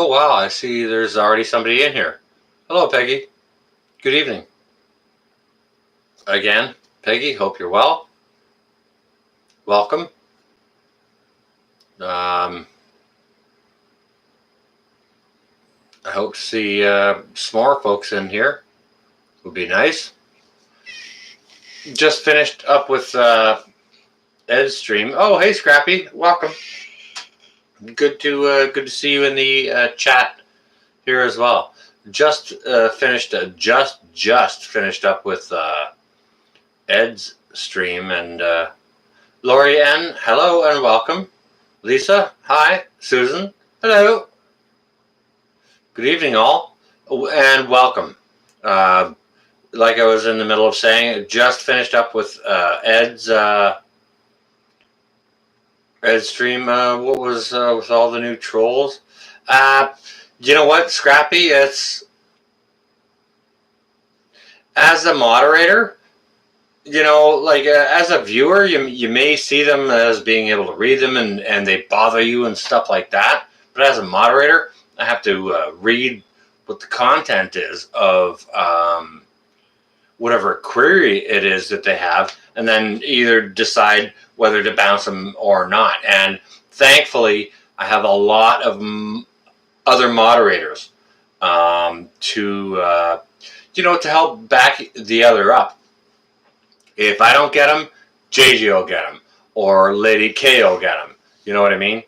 Oh, wow, I see there's already somebody in here. Hello, Peggy. Good evening. Again, Peggy, hope you're well. Welcome. I hope to see some more folks in here. Would be nice. Just finished up with Ed's stream. Oh, hey, Scrappy. Welcome. Good to see you in the chat here as well. Just finished up with Ed's stream, and Lori N, hello and welcome. Lisa, hi. Susan, hello. Good evening, all, and welcome. Like I was in the middle of saying, just finished up with Ed's stream. What was with all the new trolls? You know what, Scrappy? It's as a moderator, you know, like as a viewer, you may see them as being able to read them and they bother you and stuff like that. But as a moderator, I have to read what the content is of whatever query it is that they have, and then either decide whether to bounce them or not. And thankfully, I have a lot of other moderators to help back the other up. If I don't get them, JJ will get them, or Lady K will get them. You know what I mean?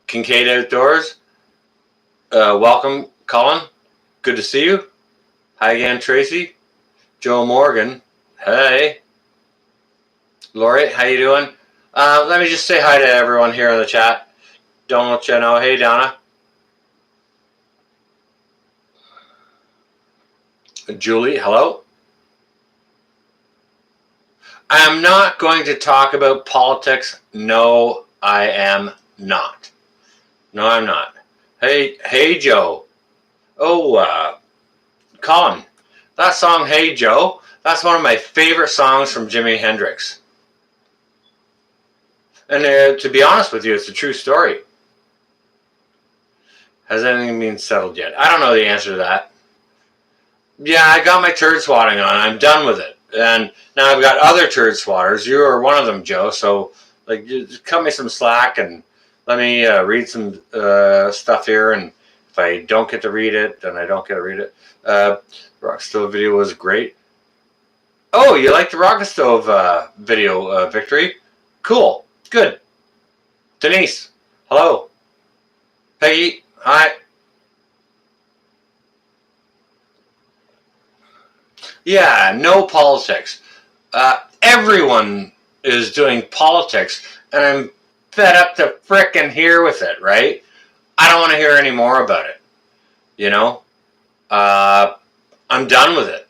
Kincaid Outdoors, welcome, Colin. Good to see you. Hi again, Tracy. Joe Morgan, hey. Lori, how you doing? Let me just say hi to everyone here in the chat. Don't let you know. Hey, Donna. Julie, hello. I am not going to talk about politics. No, I am not. No, I'm not. Hey, Joe. Oh, Colin. That song, Hey, Joe, that's one of my favorite songs from Jimi Hendrix. And to be honest with you, it's a true story. Has anything been settled yet? I don't know the answer to that. Yeah, I got my turd swatting on. I'm done with it. And now I've got other turd swatters. You are one of them, Joe. So, like, just cut me some slack and let me read some stuff here. And if I don't get to read it, then I don't get to read it. Rock Stove video was great. Oh, you like the Rocket Stove video, Victory? Cool. Good. Denise, hello. Peggy, hi. Yeah, no politics. Everyone is doing politics, and I'm fed up to frickin' here with it, right? I don't want to hear any more about it. You know? I'm done with it.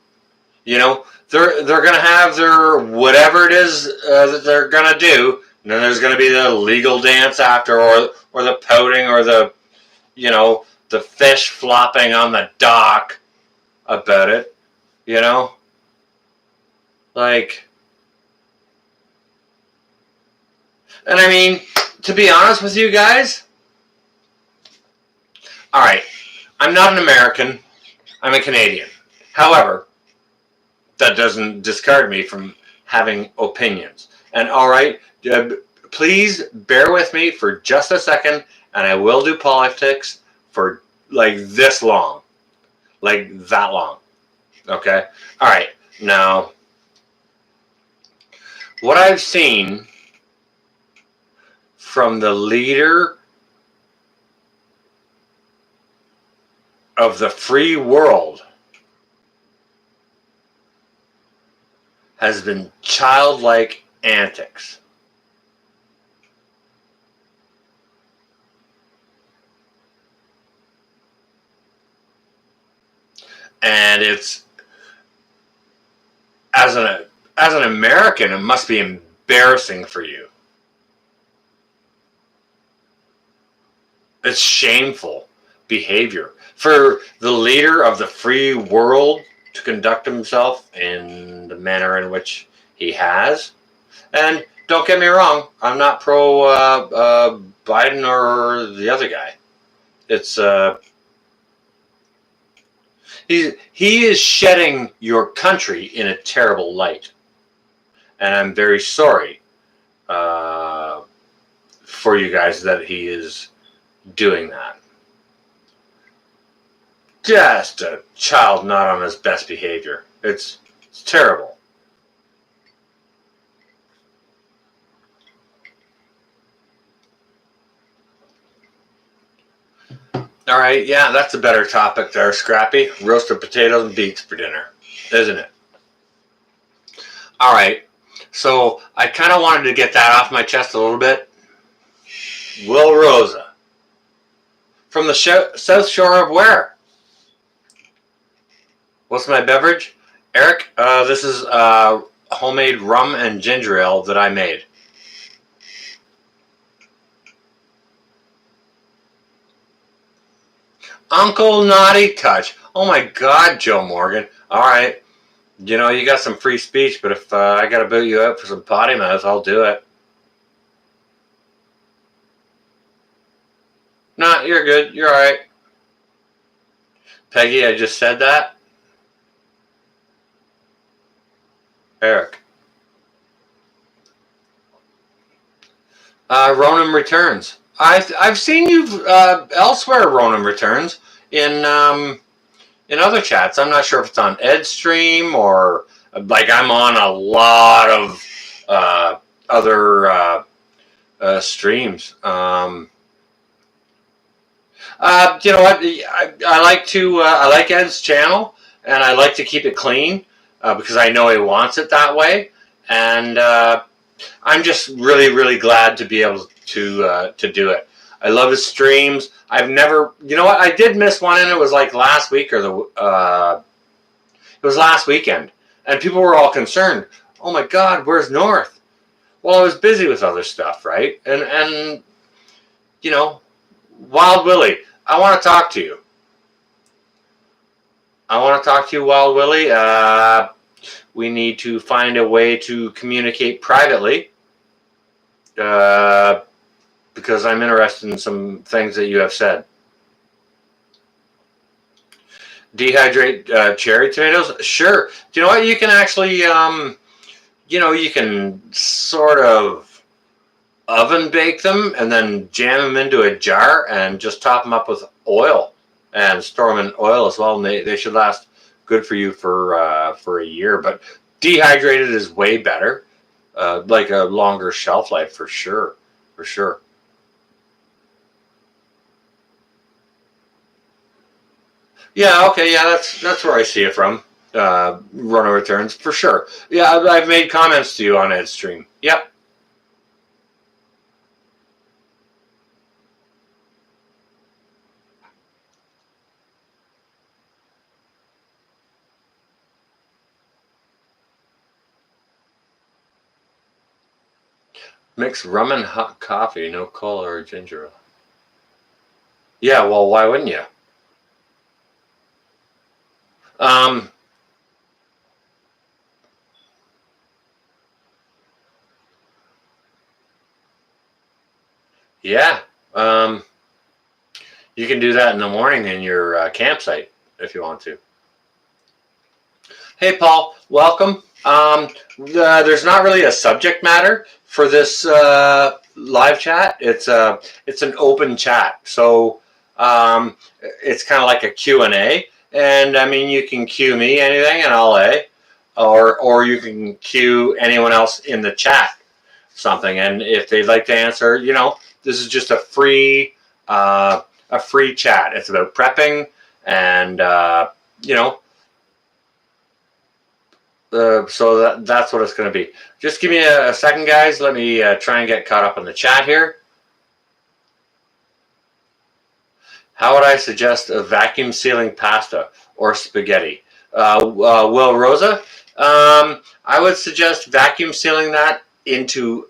You know, they're gonna have their whatever it is that they're gonna do, and then there's gonna be the legal dance after, or the pouting, or the the fish flopping on the dock about it. You know, like, and I mean, to be honest with you guys, all right, I'm not an American, I'm a Canadian. However, that doesn't discard me from having opinions. And all right, please bear with me for just a second, and I will do politics for like this long, like that long. Okay? All right. Now, what I've seen from the leader of the free world has been childlike antics. And it's, as an American, it must be embarrassing for you. It's shameful behavior for the leader of the free world to conduct himself in the manner in which he has. And don't get me wrong, I'm not pro Biden or the other guy. It's he is shedding your country in a terrible light, and I'm very sorry for you guys that he is doing that. Just a child not on his best behavior. It's terrible. All right, yeah, that's a better topic there, Scrappy. Roasted potatoes and beets for dinner, isn't it? All right, so I kind of wanted to get that off my chest a little bit. Will Rosa. From the South Shore of where? What's my beverage? Eric, this is homemade rum and ginger ale that I made. Uncle Naughty Touch. Oh my God, Joe Morgan. All right. You know, you got some free speech, but if I got to boot you out for some potty mouth, I'll do it. No, you're good. You're all right. Peggy, I just said that. Eric. Ronan Returns. I've seen you elsewhere, Ronan Returns, in other chats. I'm not sure if it's on Ed's stream or like I'm on a lot of other streams. You know what? I like Ed's channel, and I like to keep it clean because I know he wants it that way, and I'm just really, really glad to be able to do it. I love his streams. I've never, you know what? I did miss one, and it was like last week or it was last weekend, and people were all concerned. Oh my God, where's North? Well, I was busy with other stuff, right? And you know, Wild Willie, I want to talk to you. Wild Willie. We need to find a way to communicate privately because I'm interested in some things that you have said. Dehydrate cherry tomatoes? Sure. Do you know what? You can actually, you can sort of oven bake them and then jam them into a jar and just top them up with oil and store them in oil as well. And they should last good for you for a year. But dehydrated is way better, like a longer shelf life for sure. Yeah, okay, yeah, that's where I see it from. Runner Returns for sure. Yeah, I've made comments to you on Ed's stream. Yep. Mix rum and hot coffee, no cola or ginger ale. Yeah, well, why wouldn't you? Yeah. You can do that in the morning in your campsite if you want to. Hey, Paul, welcome. There's not really a subject matter for this live chat. It's an open chat, so it's kind of like a Q&A. And I mean, you can cue me anything, and I'll or you can cue anyone else in the chat something. And if they'd like to answer, this is just a free chat. It's about prepping and so that's what it's going to be. Just give me a second, guys. Let me try and get caught up in the chat here. How would I suggest a vacuum sealing pasta or spaghetti? Will Rosa, I would suggest vacuum sealing that into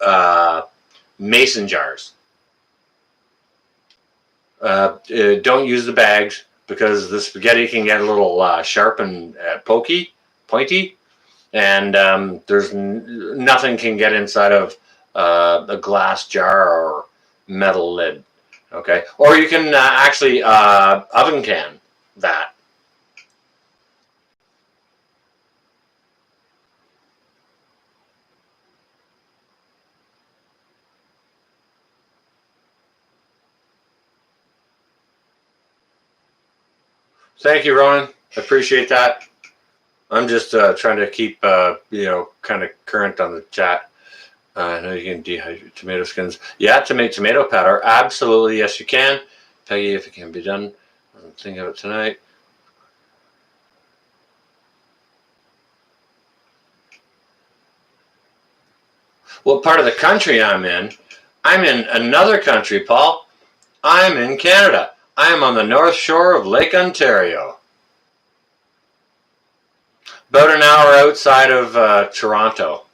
mason jars. Don't use the bags because the spaghetti can get a little sharp and pointy, and there's nothing can get inside of a glass jar or metal lid. Okay, or you can actually oven can that. Thank you, Ronan. I appreciate that. I'm just trying to keep kind of current on the chat. I know you can dehydrate tomato skins. Yeah, to make tomato powder. Absolutely, yes, you can. Peggy, if it can be done. I'm thinking of it tonight. What part of the country I'm in? I'm in another country, Paul. I'm in Canada. I am on the north shore of Lake Ontario. About an hour outside of Toronto.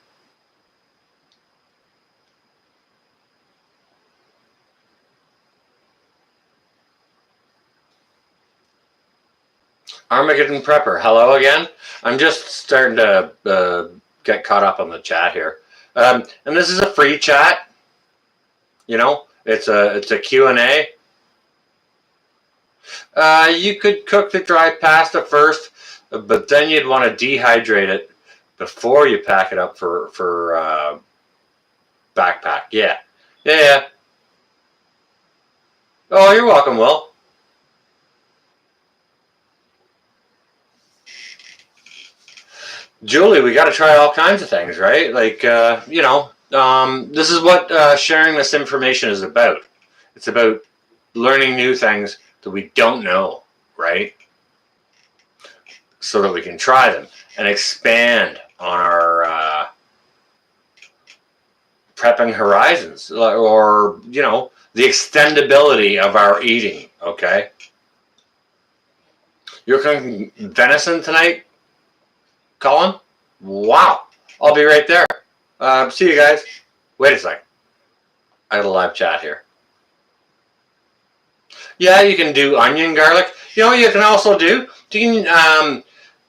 Armageddon Prepper, hello again. I'm just starting to get caught up on the chat here. And this is a free chat. You know, it's a Q&A. You could cook the dry pasta first, but then you'd want to dehydrate it before you pack it up for backpack. Yeah. Yeah. Oh, you're welcome, Will. Julie, we got to try all kinds of things, right? Like, this is what sharing this information is about. It's about learning new things that we don't know, right? So that we can try them and expand on our prepping horizons, or the extendability of our eating. Okay, you're cooking venison tonight, Colin? Wow, I'll be right there. See you guys. Wait a second, I got a live chat here. Yeah, you can do onion garlic. You know what you can also do? You can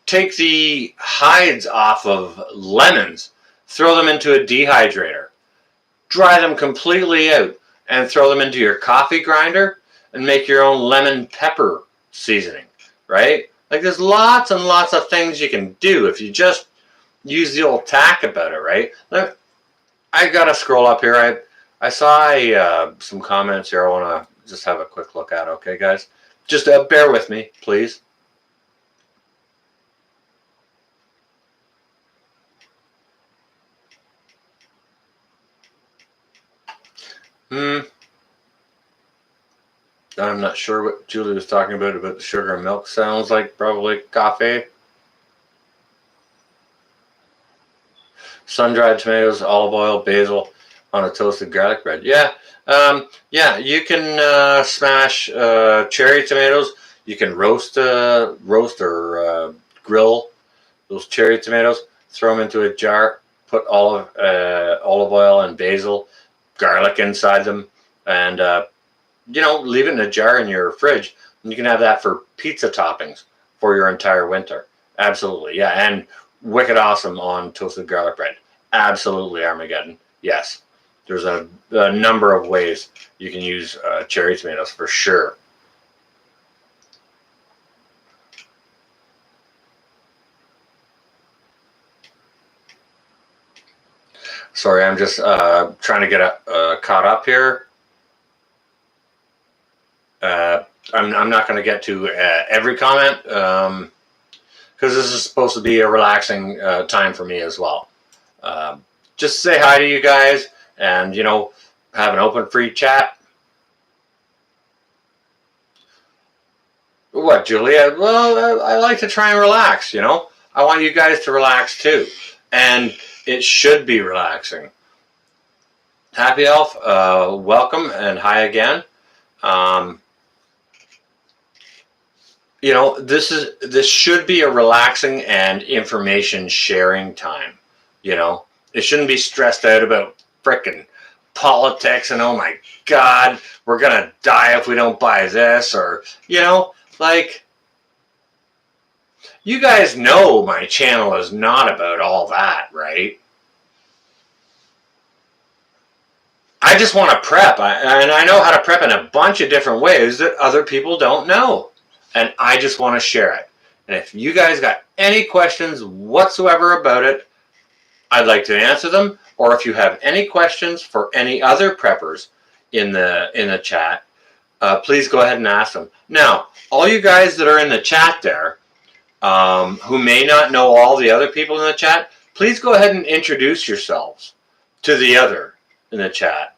take the hides off of lemons, throw them into a dehydrator, dry them completely out, and throw them into your coffee grinder and make your own lemon pepper seasoning, right? Like, there's lots and lots of things you can do if you just use the old tack about it, right? I gotta scroll up here. I saw some comments here I want to just have a quick look at. Okay, guys, just bear with me, please. I'm not sure what Julie was talking about the sugar and milk. Sounds like probably coffee. Sun-dried tomatoes, olive oil, basil on a toasted garlic bread. Yeah, you can smash cherry tomatoes. You can roast or grill those cherry tomatoes. Throw them into a jar. Put olive oil and basil, garlic inside them, and leave it in a jar in your fridge. And you can have that for pizza toppings for your entire winter. Absolutely, yeah, and wicked awesome on toasted garlic bread. Absolutely, Armageddon. Yes, there's a number of ways you can use cherry tomatoes for sure. Sorry, I'm just trying to get caught up here. I'm not going to get to every comment because this is supposed to be a relaxing time for me as well. Just say hi to you guys and, have an open free chat. What, Julia? Well, I like to try and relax, I want you guys to relax too. And it should be relaxing. Happy Elf, welcome and hi again. This should be a relaxing and information sharing time. It shouldn't be stressed out about frickin' politics and, oh my God, we're gonna die if we don't buy this, or like, you guys know my channel is not about all that, right? I just want to prep, and I know how to prep in a bunch of different ways that other people don't know, and I just want to share it. And if you guys got any questions whatsoever about it, I'd like to answer them. Or if you have any questions for any other preppers in the chat, please go ahead and ask them. Now, all you guys that are in the chat there, who may not know all the other people in the chat, please go ahead and introduce yourselves to the other in the chat.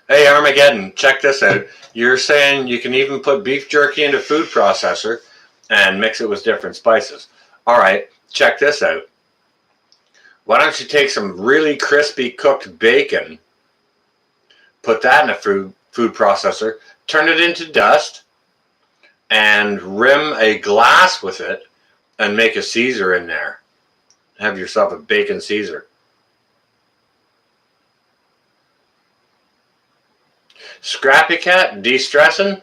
Hey, Armageddon, check this out. You're saying you can even put beef jerky into a food processor and mix it with different spices. All right, check this out. Why don't you take some really crispy cooked bacon, put that in a food processor, turn it into dust, and rim a glass with it and make a Caesar in there. Have yourself a bacon Caesar. Scrappy Cat, de-stressing?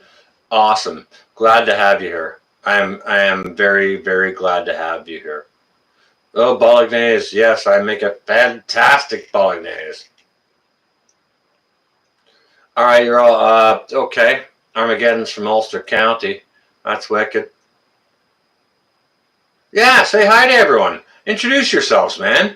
Awesome. Glad to have you here. I am very, very glad to have you here. Oh, bolognese. Yes, I make a fantastic bolognese. All right, you're all, okay. Armageddon's from Ulster County. That's wicked. Yeah, say hi to everyone. Introduce yourselves, man.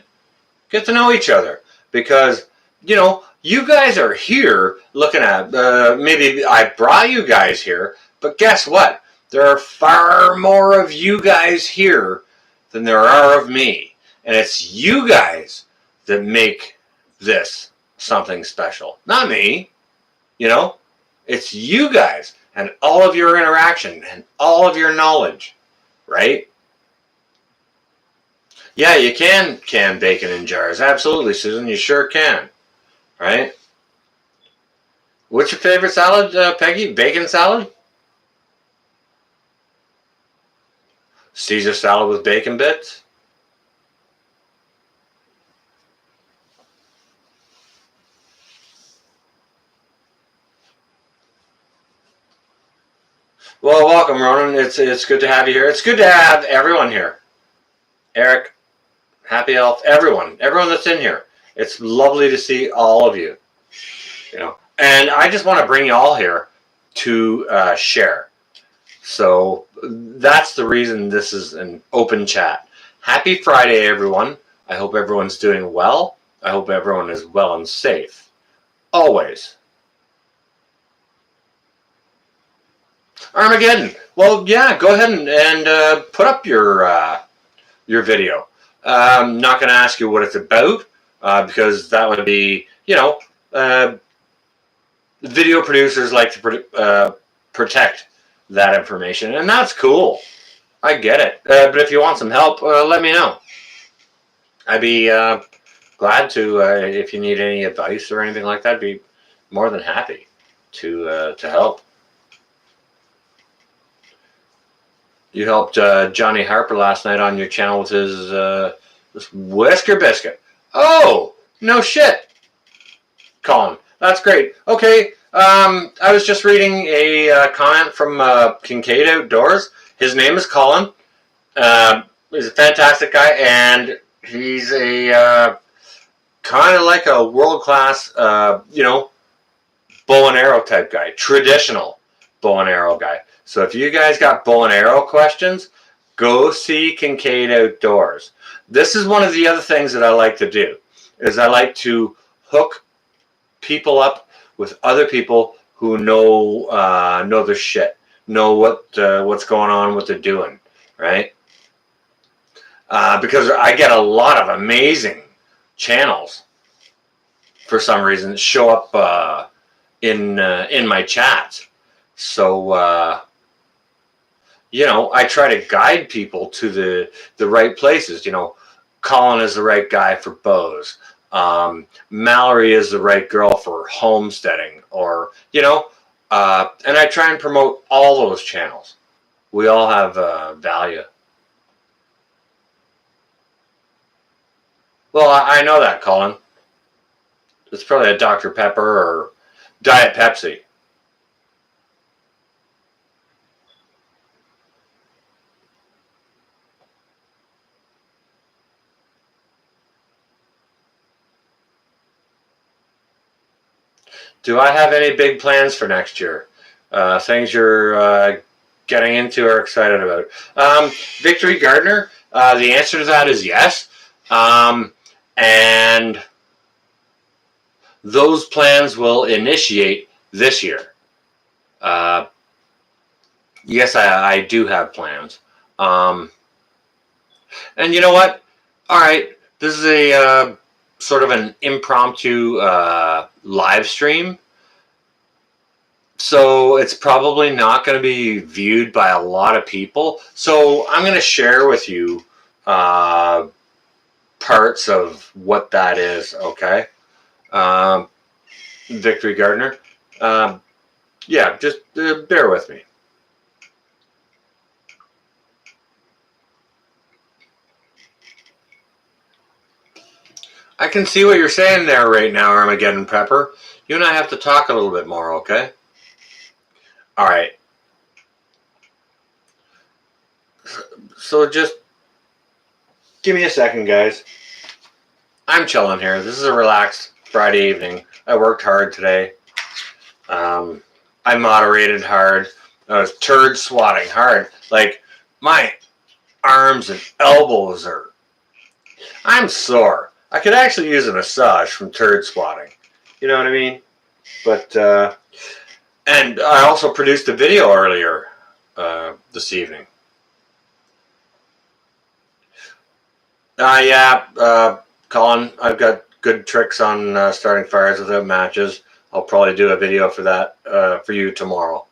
Get to know each other. Because, you know, you guys are here looking at, maybe I brought you guys here, but guess what? There are far more of you guys here than there are of me. And it's you guys that make this something special. Not me, you know? It's you guys and all of your interaction and all of your knowledge, right? Yeah, you can bacon in jars. Absolutely, Susan, you sure can. Right? What's your favorite salad, Peggy? Bacon salad? Caesar salad with bacon bits? Well, welcome, Ronan. It's good to have you here. It's good to have everyone here. Eric, Happy Elf, everyone that's in here. It's lovely to see all of you. You know, and I just want to bring you all here to share. So that's the reason this is an open chat. Happy Friday, everyone. I hope everyone's doing well. I hope everyone is well and safe. Always. Armageddon. Well, yeah, go ahead and put up your video. I'm not going to ask you what it's about because that would be, you know, video producers like to protect that information, and that's cool. I get it. But if you want some help, let me know. I'd be glad to, if you need any advice or anything like that, I'd be more than happy to help. You helped Johnny Harper last night on your channel with his this whisker biscuit. Oh, no shit, Colin. That's great. Okay, I was just reading a comment from Kincaid Outdoors. His name is Colin. He's a fantastic guy, and he's a kind of like a world-class, you know, bow and arrow type guy, traditional bow and arrow guy. So if you guys got bow and arrow questions, go see Kincaid Outdoors. This is one of the other things that I like to do, is I like to hook people up with other people who know their shit, know what's going on, what they're doing, right? Because I get a lot of amazing channels for some reason that show up in my chats. So you know, I try to guide people to the right places. You know, Colin is the right guy for bows. Mallory is the right girl for homesteading, or, you know, and I try and promote all those channels. We all have value. Well, I know that, Colin. It's probably a Dr. Pepper or Diet Pepsi. Do I have any big plans for next year? Things you're getting into or excited about? Victory Gardner, the answer to that is yes. And those plans will initiate this year. Yes, I do have plans. And you know what? All right, this is a sort of an impromptu live stream. So it's probably not going to be viewed by a lot of people. So I'm going to share with you parts of what that is, okay? Victory Gardner. Yeah, just bear with me. I can see what you're saying there right now, Armageddon Prepper. You and I have to talk a little bit more, okay? All right. So just give me a second, guys. I'm chilling here. This is a relaxed Friday evening. I worked hard today. I moderated hard. I was turd swatting hard. Like, my arms and elbows are... I'm sore. I could actually use a massage from turd swatting. You know what I mean? But, and I also produced a video earlier this evening. Yeah, Colin, I've got good tricks on starting fires without matches. I'll probably do a video for that for you tomorrow.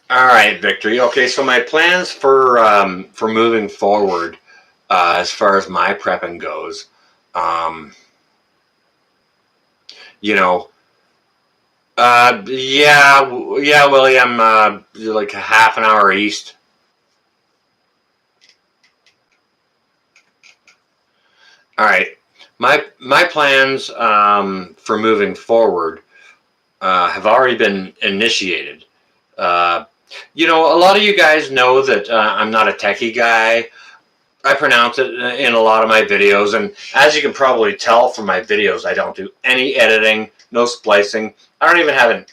All right, Victory. Okay, so my plans for moving forward, as far as my prepping goes, you know, yeah, William, like a half an hour east. All right, my plans for moving forward have already been initiated. You know, a lot of you guys know that I'm not a techie guy. I pronounce it in a lot of my videos, and as you can probably tell from my videos, I don't do any editing, no splicing. I don't even have an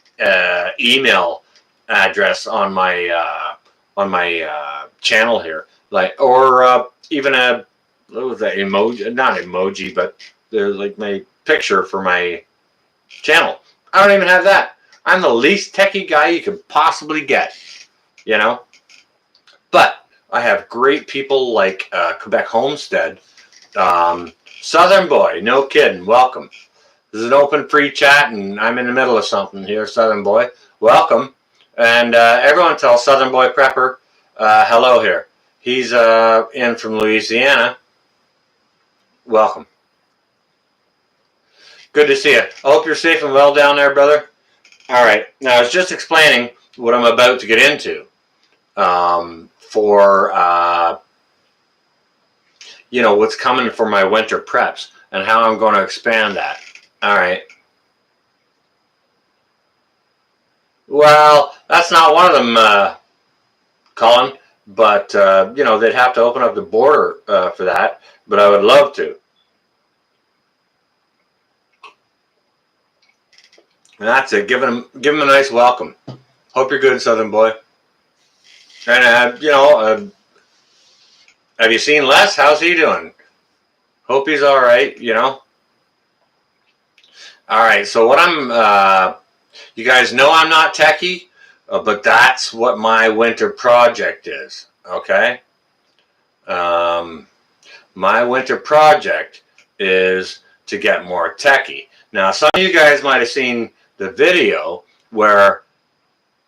email address on my channel here, like, or even a, what was that, emoji? Not emoji, but there's like my picture for my channel. I don't even have that. I'm the least techie guy you could possibly get, you know? But I have great people like Quebec Homestead. Southern Boy, no kidding, welcome. This is an open free chat and I'm in the middle of something here, Southern Boy. Welcome. And everyone tell Southern Boy Prepper hello here. He's in from Louisiana. Welcome. Good to see you. I hope you're safe and well down there, brother. All right. Now, I was just explaining what I'm about to get into for, you know, what's coming for my winter preps and how I'm going to expand that. All right. Well, that's not one of them, Colin, but, you know, they'd have to open up the border for that, but I would love to. And that's it. Give him a nice welcome. Hope you're good, Southern Boy. And you know, have you seen Les? How's he doing? Hope he's all right. You know. All right. So what I'm, you guys know I'm not techie, but that's what my winter project is. Okay. My winter project is to get more techie. Now, some of you guys might have seen the video where,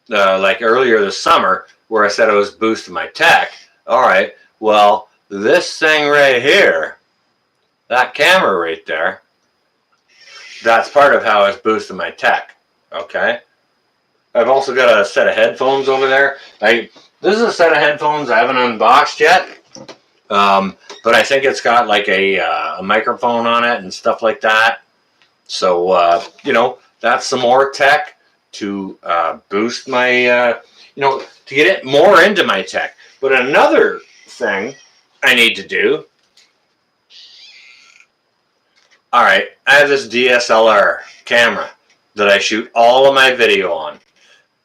like earlier this summer, where I said I was boosting my tech. All right, well, this thing right here, that camera right there, that's part of how I was boosting my tech, okay? I've also got a set of headphones over there. This is a set of headphones I haven't unboxed yet, but I think it's got like a microphone on it and stuff like that. So, you know, that's some more tech to boost my, you know, to get it more into my tech. But another thing I need to do All right, I have this DSLR camera that I shoot all of my video on.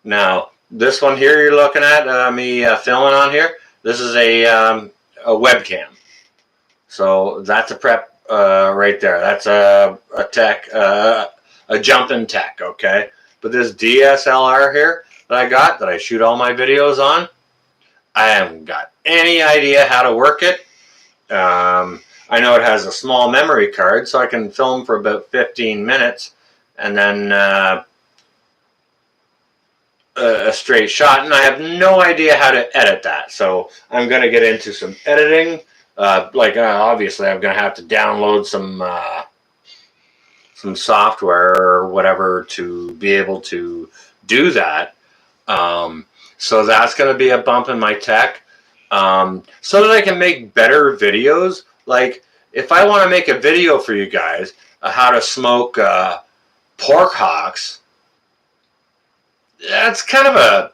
Now, this one here you're looking at me filming on here, this is a webcam. So that's a prep right there. That's a tech, a jumping tech, okay? But this DSLR here that I got, that I shoot all my videos on, I haven't got any idea how to work it. I know it has a small memory card, so I can film for about 15 minutes and then a straight shot, and I have no idea how to edit that. So I'm going to get into some editing. Obviously, I'm going to have to download some software or whatever to be able to do that. So that's going to be a bump in my tech. So that I can make better videos. Like, if I want to make a video for you guys, how to smoke pork hocks, that's kind of a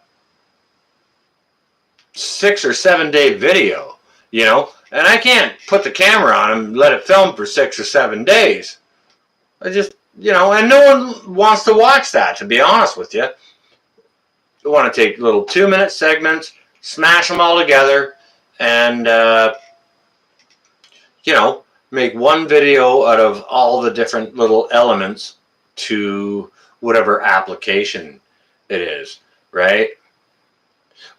6 or 7 day video, you know, and I can't put the camera on and let it film for 6 or 7 days. I just, you know, and no one wants to watch that, to be honest with you. You want to take little 2-minute segments, smash them all together, and, you know, make one video out of all the different little elements to whatever application it is, right?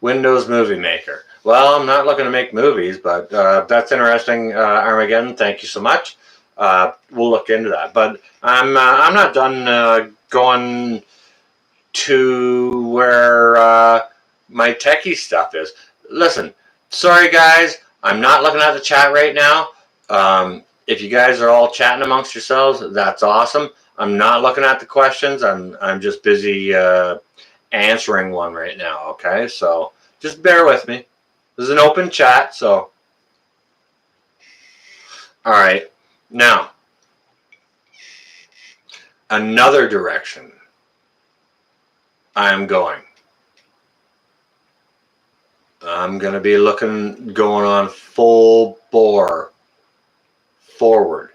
Windows Movie Maker. Well, I'm not looking to make movies, but that's interesting, Armageddon. Thank you so much. We'll look into that. But I'm not done going to where my techie stuff is. Listen, sorry guys, I'm not looking at the chat right now. If you guys are all chatting amongst yourselves, that's awesome. I'm not looking at the questions. I'm just busy answering one right now, okay? So just bear with me. This is an open chat, so. All right, now, another direction I'm going. I'm going to be going on full bore forward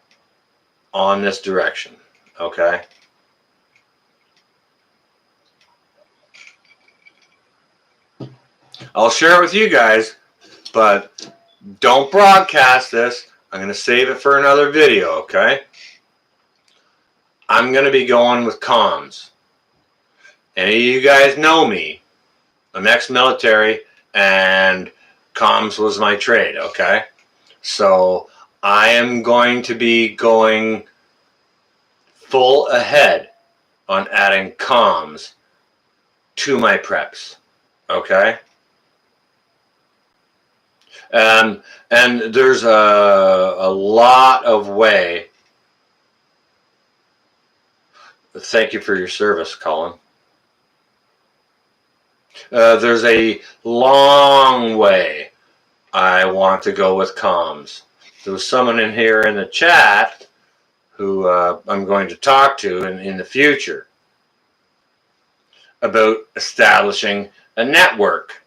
on this direction, okay? I'll share it with you guys, but don't broadcast this. I'm going to save it for another video, okay? I'm going to be going with comms. Any of you guys know me. I'm ex-military, and comms was my trade, okay? So I am going to be going full ahead on adding comms to my preps, okay? And there's a lot of way. Thank you for your service, Colin. There's a long way I want to go with comms. There was someone in here in the chat who I'm going to talk to in the future about establishing a network,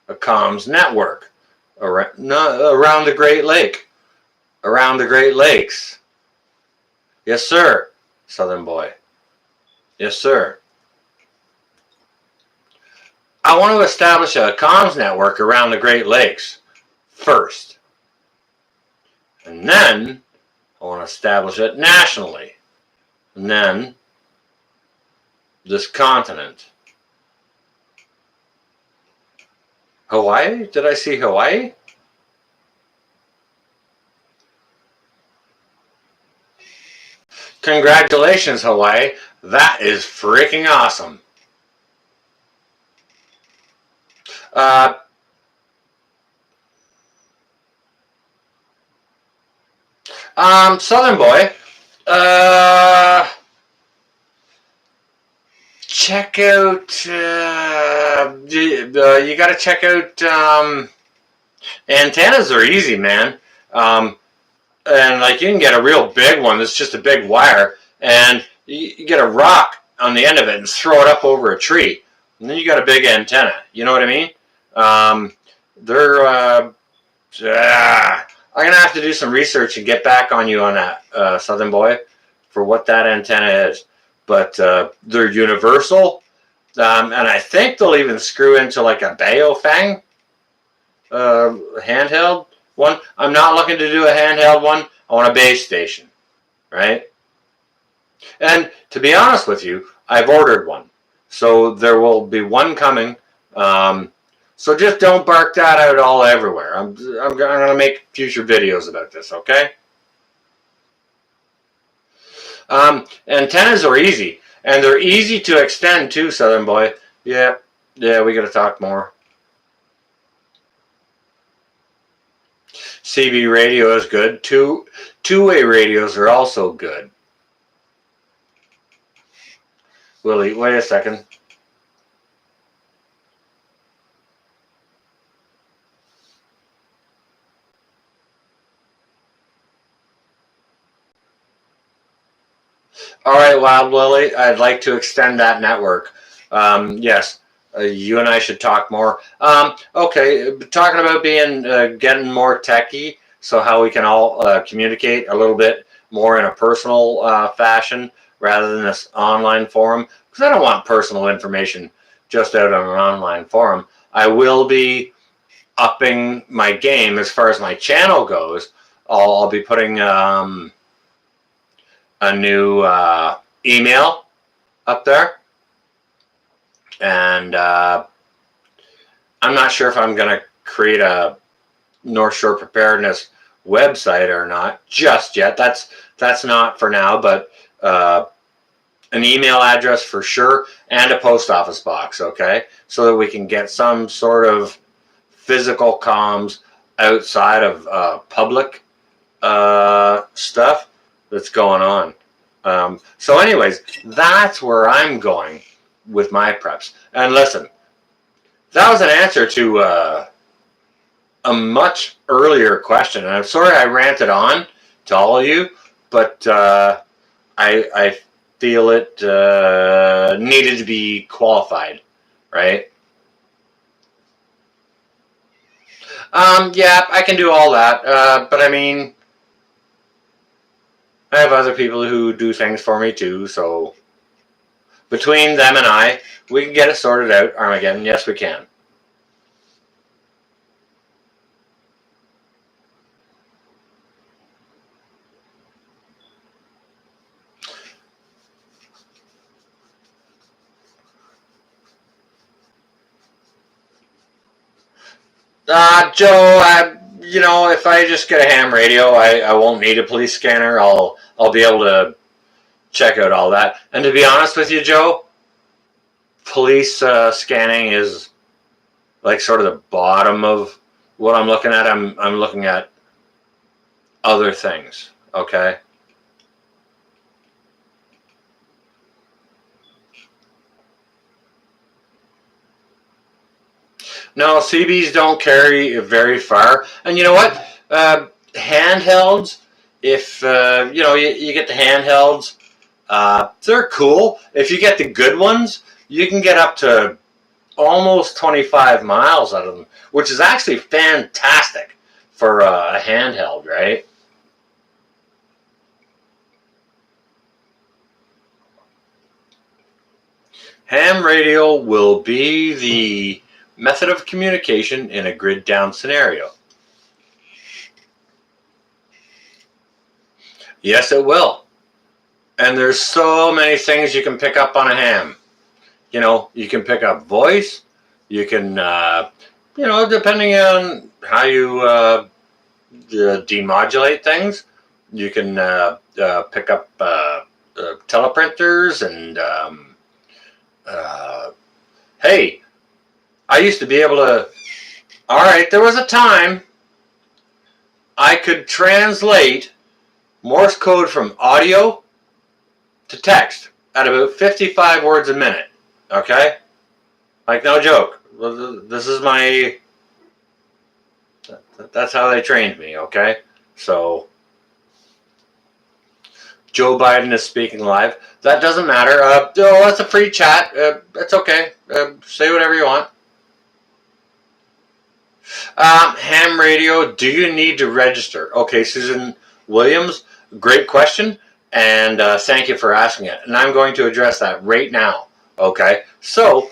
a comms network around the Great Lakes. Yes, sir, Southern boy. Yes, sir. I want to establish a comms network around the Great Lakes first. And then I want to establish it nationally. And then this continent. Hawaii? Did I see Hawaii? Congratulations, Hawaii. That is freaking awesome. Southern boy, check out, you got to check out, antennas are easy, man. And like you can get a real big one that's just a big wire, and you get a rock on the end of it and throw it up over a tree, and then you got a big antenna. You know what I mean? I'm going to have to do some research and get back on you on that, Southern Boy, for what that antenna is. But they're universal, and I think they'll even screw into like a Baofeng handheld one. I'm not looking to do a handheld one. I want a base station, right? And to be honest with you, I've ordered one. So there will be one coming. So just don't bark that out all everywhere. I'm going to make future videos about this, okay? Antennas are easy. And they're easy to extend too, Southern Boy. Yeah, we got to talk more. CB radio is good. Two-way radios are also good. Willie, wait a second. All right, Wild Willie, I'd like to extend that network. Yes, you and I should talk more. Okay, talking about being getting more techie, so how we can all communicate a little bit more in a personal fashion rather than this online forum, because I don't want personal information just out on an online forum. I will be upping my game as far as my channel goes. I'll be putting a new email up there, and I'm not sure if I'm going to create a North Shore Preparedness website or not just yet. That's not for now, but an email address for sure, and a post office box, okay, so that we can get some sort of physical comms outside of public stuff that's going on. So anyways, that's where I'm going with my preps. And listen, that was an answer to a much earlier question, and I'm sorry I ranted on to all of you, but I feel it needed to be qualified, right? Yeah, I can do all that, but I mean, I have other people who do things for me too, so between them and I, we can get it sorted out, Armageddon. Yes, we can. Joe, you know, if I just get a ham radio, I won't need a police scanner. I'll be able to check out all that. And to be honest with you, Joe, police scanning is like sort of the bottom of what I'm looking at. I'm looking at other things, okay? No, CBs don't carry very far. And you know what? Handhelds, if you know, you get the handhelds, they're cool. If you get the good ones, you can get up to almost 25 miles out of them, which is actually fantastic for a handheld, right? Ham radio will be the method of communication in a grid down scenario. Yes, it will. And there's so many things you can pick up on a ham. You know, you can pick up voice. You can, you know, depending on how you demodulate things, you can pick up teleprinters and, hey, I used to be able to, all right, there was a time I could translate Morse code from audio to text at about 55 words a minute, okay? Like, no joke. This is my, that's how they trained me, okay? So, Joe Biden is speaking live. That doesn't matter. Oh, that's a free chat. It's okay. Say whatever you want. Ham radio, do you need to register? Okay, Susan Williams, great question, and thank you for asking it. And I'm going to address that right now. Okay, so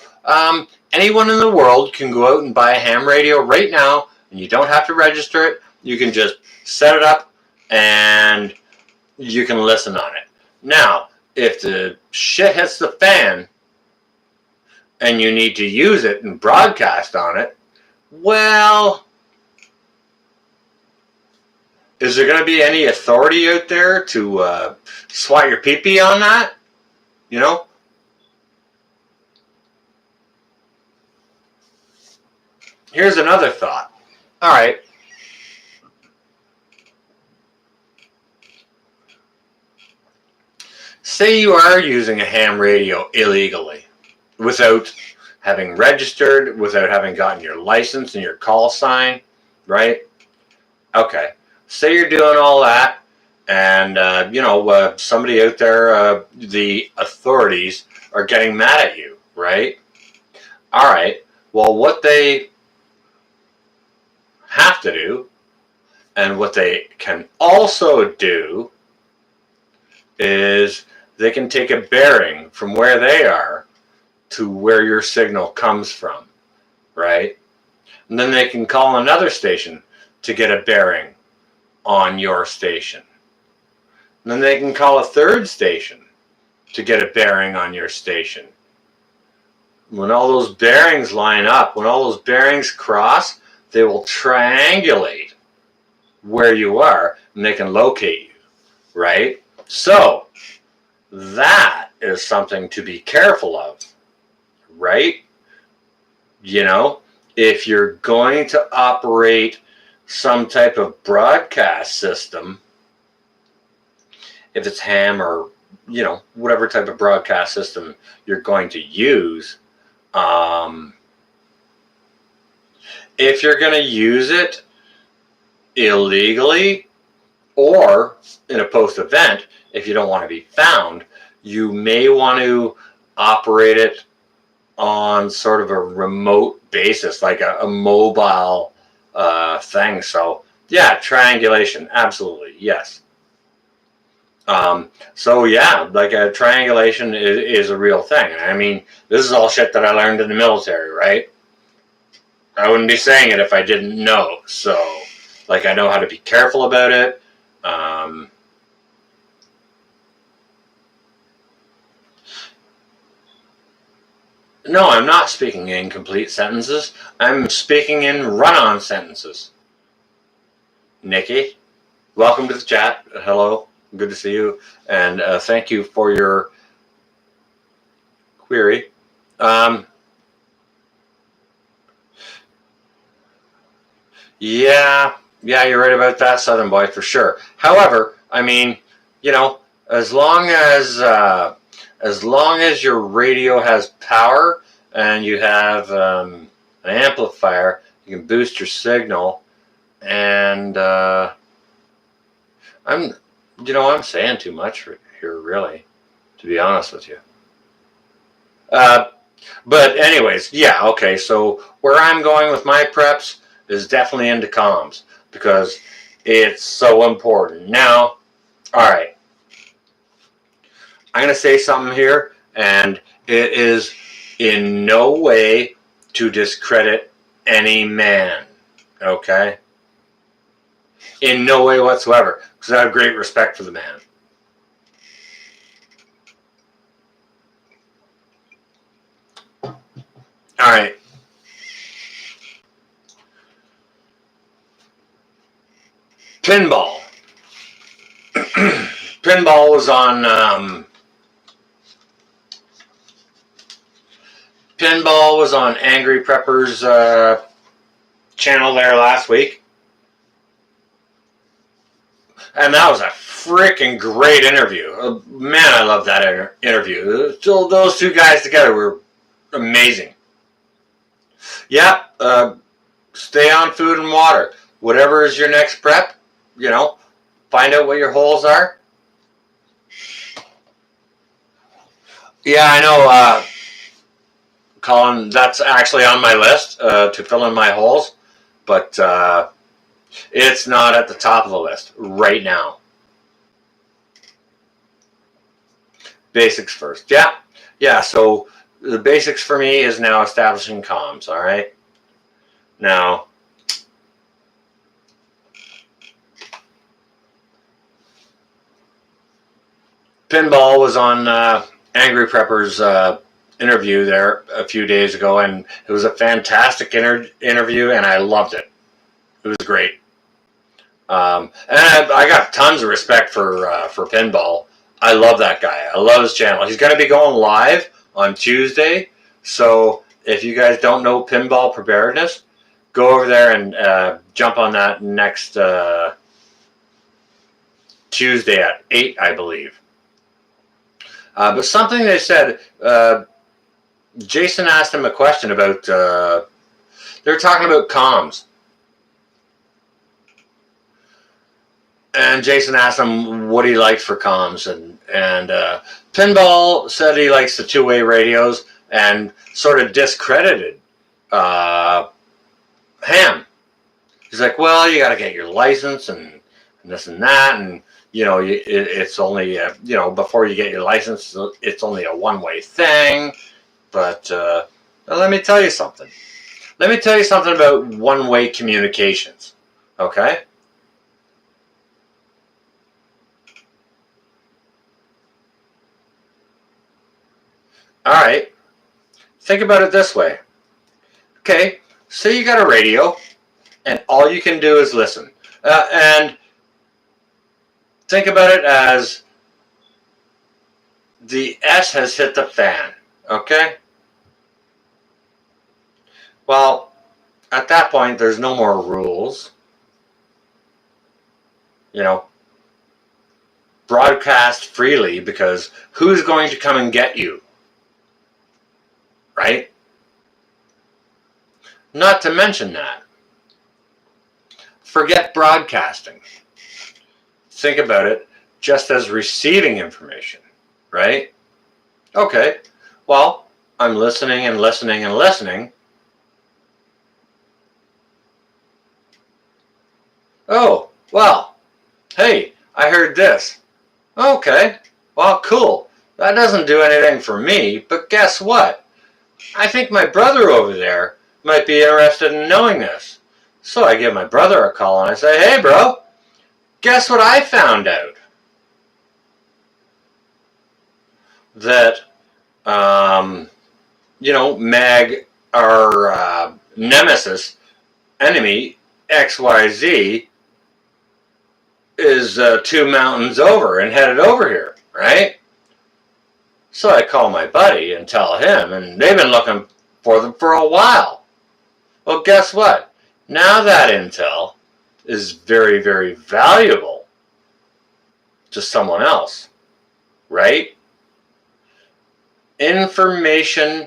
anyone in the world can go out and buy a ham radio right now, and you don't have to register it. You can just set it up, and you can listen on it. Now, if the shit hits the fan, and you need to use it and broadcast on it, well, is there going to be any authority out there to swat your pee-pee on that? You know? Here's another thought. All right. Say you are using a ham radio illegally, without having registered, without having gotten your license and your call sign, right? Okay. Say you're doing all that, and somebody out there, the authorities are getting mad at you, right? All right. Well, what they have to do, and what they can also do, is they can take a bearing from where they are to where your signal comes from, right? And then they can call another station to get a bearing on your station. And then they can call a third station to get a bearing on your station. When all those bearings line up, when all those bearings cross, they will triangulate where you are, and they can locate you, right? So that is something to be careful of, right? You know, if you're going to operate some type of broadcast system, if it's ham or, whatever type of broadcast system you're going to use, if you're going to use it illegally or in a post-event, if you don't want to be found, you may want to operate it on sort of a remote basis, like a mobile thing. So yeah, triangulation, absolutely, yes. So yeah, like a triangulation is a real thing. I mean, this is all shit that I learned in the military, right? I wouldn't be saying it if I didn't know. So, like, I know how to be careful about it. No, I'm not speaking in complete sentences. I'm speaking in run-on sentences. Nikki, welcome to the chat. Hello, good to see you. And thank you for your query. Yeah, you're right about that, Southern Boy, for sure. However, I mean, as long as your radio has power and you have an amplifier, you can boost your signal. And I'm saying too much here, really, to be honest with you. But anyways, yeah, okay. So where I'm going with my preps is definitely into comms because it's so important. Now, all right, I'm going to say something here, and it is in no way to discredit any man, okay? In no way whatsoever, because I have great respect for the man. All right. Pinball. Pinball was on Angry Prepper's channel there last week. And that was a freaking great interview. Man, I love that interview. Those two guys together were amazing. Yeah, stay on food and water. Whatever is your next prep, find out what your holes are. Yeah, I know, Colin, that's actually on my list to fill in my holes. but it's not at the top of the list right now. Basics first. Yeah. So the basics for me is now establishing comms. All right. Now, Pinball was on Angry Prepper's interview there a few days ago, and it was a fantastic interview, and I loved it. It was great. And I got tons of respect for Pinball. I love that guy. I love his channel. He's going to be going live on Tuesday. So if you guys don't know Pinball Preparedness, go over there and jump on that next Tuesday at 8, I believe. But something they said, Jason asked him a question about, they were talking about comms. And Jason asked him what he liked for comms, and Pinball said he likes the two-way radios and sort of discredited Ham. He's like, well, you got to get your license and this and that, and you know, it's only you know, before you get your license, it's only a one-way thing. But let me tell you something. Let me tell you something about one-way communications. Okay. All right, think about it this way. Okay, say you got a radio, and all you can do is listen. And think about it as the S has hit the fan, okay? Well, at that point, there's no more rules. You know, broadcast freely, because who's going to come and get you? Right? Not to mention that. Forget broadcasting. Think about it just as receiving information, right? Okay, well, I'm listening and listening and listening. Oh, well, hey, I heard this. Okay, well, cool. That doesn't do anything for me, but guess what? I think my brother over there might be interested in knowing this. So I give my brother a call and I say, hey, bro, guess what I found out? That, you know, Mag, our nemesis, enemy, XYZ, is 2 mountains over and headed over here, right? So I call my buddy and tell him, and they've been looking for them for a while. Well, guess what? Now that intel is very, very valuable to someone else, right? Information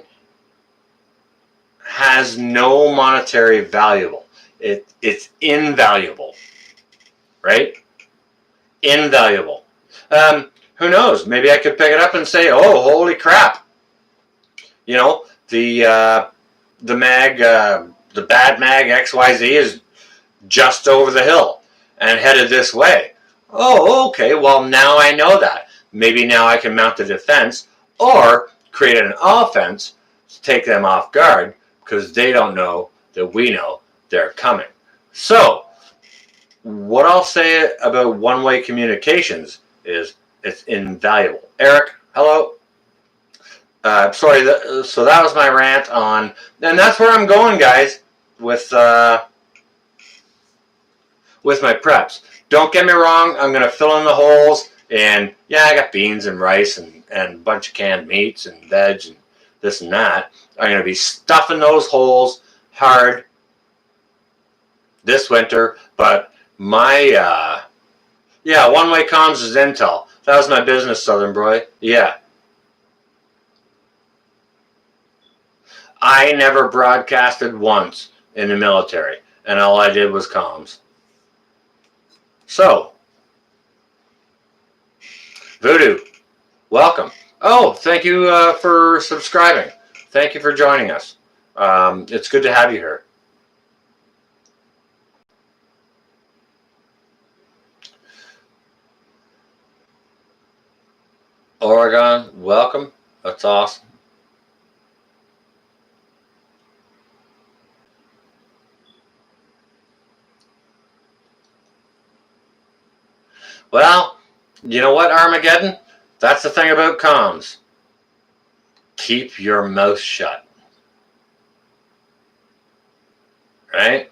has no monetary value. It's invaluable, right? Invaluable. Who knows? Maybe I could pick it up and say, "Oh, holy crap! You know, the mag, the bad mag XYZ is just over the hill and headed this way." Oh, okay. Well, now I know that. Maybe now I can mount the defense or create an offense to take them off guard because they don't know that we know they're coming. So, what I'll say about one-way communications is it's invaluable. Eric, hello. Sorry, so that was my rant on, and that's where I'm going, guys, with my preps. Don't get me wrong, I'm going to fill in the holes, and yeah, I got beans and rice and a bunch of canned meats and veg and this and that. I'm going to be stuffing those holes hard this winter, but my, yeah, one-way comms is intel. That was my business, Southern Boy. Yeah. I never broadcasted once in the military, and all I did was comms. So, Voodoo, welcome. Oh, thank you for subscribing. Thank you for joining us. It's good to have you here. Oregon, welcome. That's awesome. Well, you know what, Armageddon? That's the thing about comms. Keep your mouth shut. Right?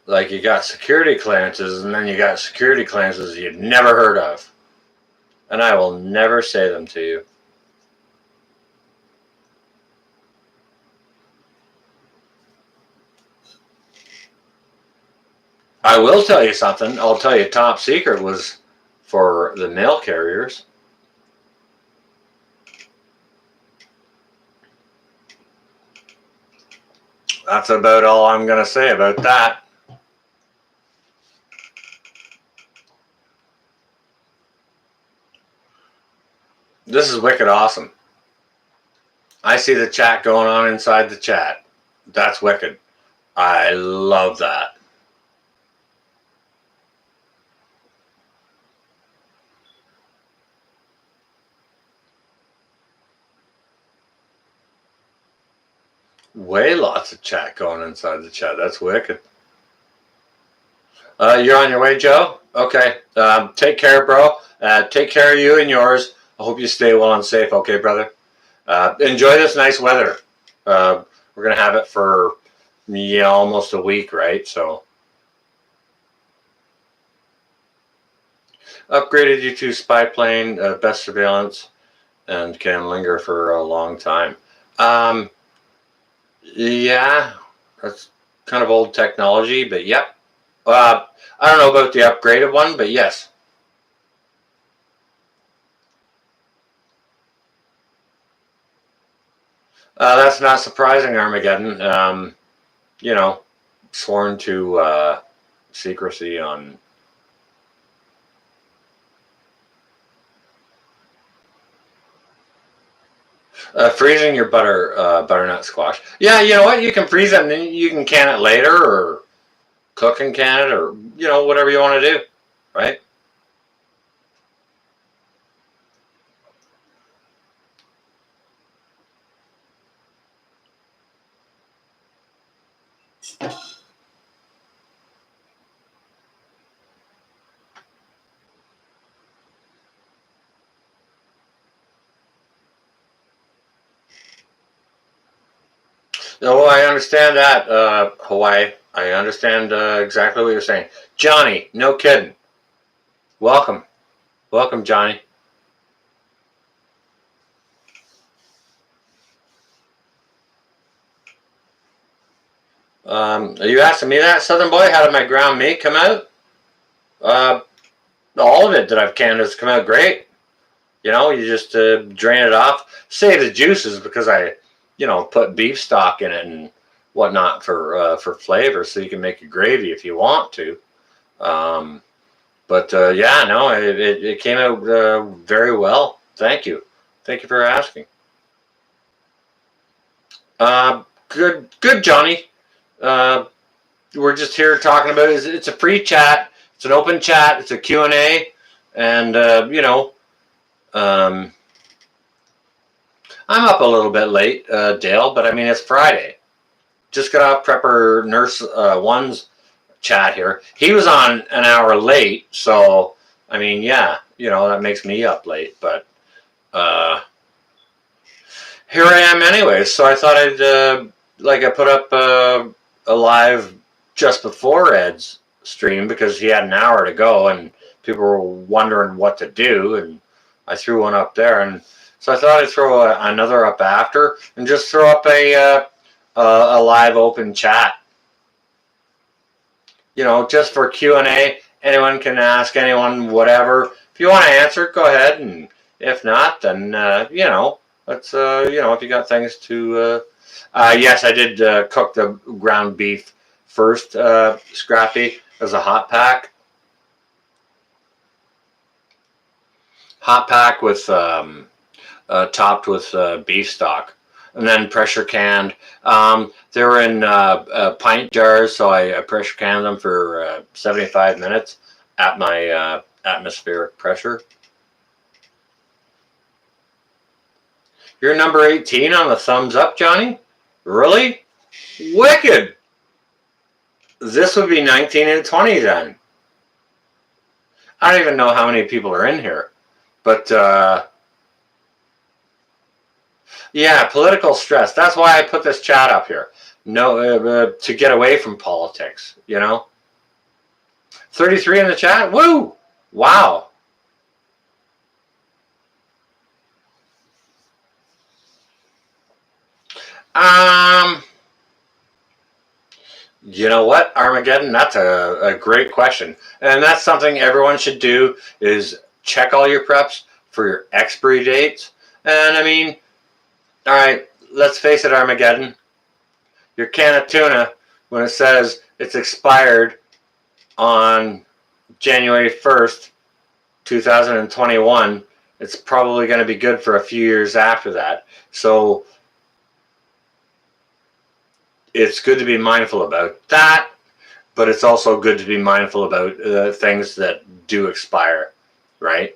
Like you got security clearances, and then you got security clearances you've never heard of. And I will never say them to you. I will tell you something. I'll tell you top secret was for the mail carriers. That's about all I'm going to say about that. This is wicked awesome. I see the chat going on inside the chat. That's wicked. I love that. Way lots of chat going inside the chat. That's wicked. You're on your way, Joe? Okay. Take care, bro. Take care of you and yours. I hope you stay well and safe, okay, brother? Enjoy this nice weather. We're going to have it for almost a week, right? So upgraded you to spy plane, best surveillance, and can linger for a long time. Yeah, that's kind of old technology, but yep. I don't know about the upgraded one, but yes. That's not surprising, Armageddon. Sworn to secrecy on. Freezing your butternut squash. Yeah, you know what? You can freeze it and then you can can it later, or cook and can it, or whatever you want to do, right? Oh, I understand that, Hawaii. I understand exactly what you're saying. Johnny, no kidding. Welcome. Welcome, Johnny. Are you asking me that, Southern Boy? How did my ground meat come out? Uh, all of it that I've canned has come out great. You just drain it off. Save the juices because I, put beef stock in it and whatnot for flavor, so you can make a gravy if you want to. But yeah, no, it came out very well. Thank you. Thank you for asking. Good, Johnny. We're just here talking about it. It's a free chat. It's an open chat. It's a Q&A. And, I'm up a little bit late, Dale, but I mean, it's Friday. Just got off Prepper Nurse One's chat here. He was on an hour late, so, I mean, yeah, that makes me up late, but here I am anyway. So I thought I put up a live just before Ed's stream because he had an hour to go and people were wondering what to do, and I threw one up there, and so I thought I'd throw another up after and just throw up a live open chat. Just for Q&A. Anyone can ask anyone whatever. If you want to answer, go ahead, and if not, then let's if you got things to. Yes, I did cook the ground beef first, Scrappy, as a hot pack. Hot pack with topped with beef stock, and then pressure canned. They were in pint jars, so I pressure canned them for 75 minutes at my atmospheric pressure. You're number 18 on the thumbs up, Johnny? Really? Wicked! This would be 19 and 20 then. I don't even know how many people are in here. But, yeah, political stress. That's why I put this chat up here. No, to get away from politics, you know? 33 in the chat? Woo! Wow. You know what, Armageddon? That's a great question. And that's something everyone should do, is check all your preps for your expiry dates. And I mean, all right, let's face it, Armageddon. Your can of tuna, when it says it's expired on January 1st, 2021, it's probably going to be good for a few years after that. So it's good to be mindful about that, but it's also good to be mindful about things that do expire, right?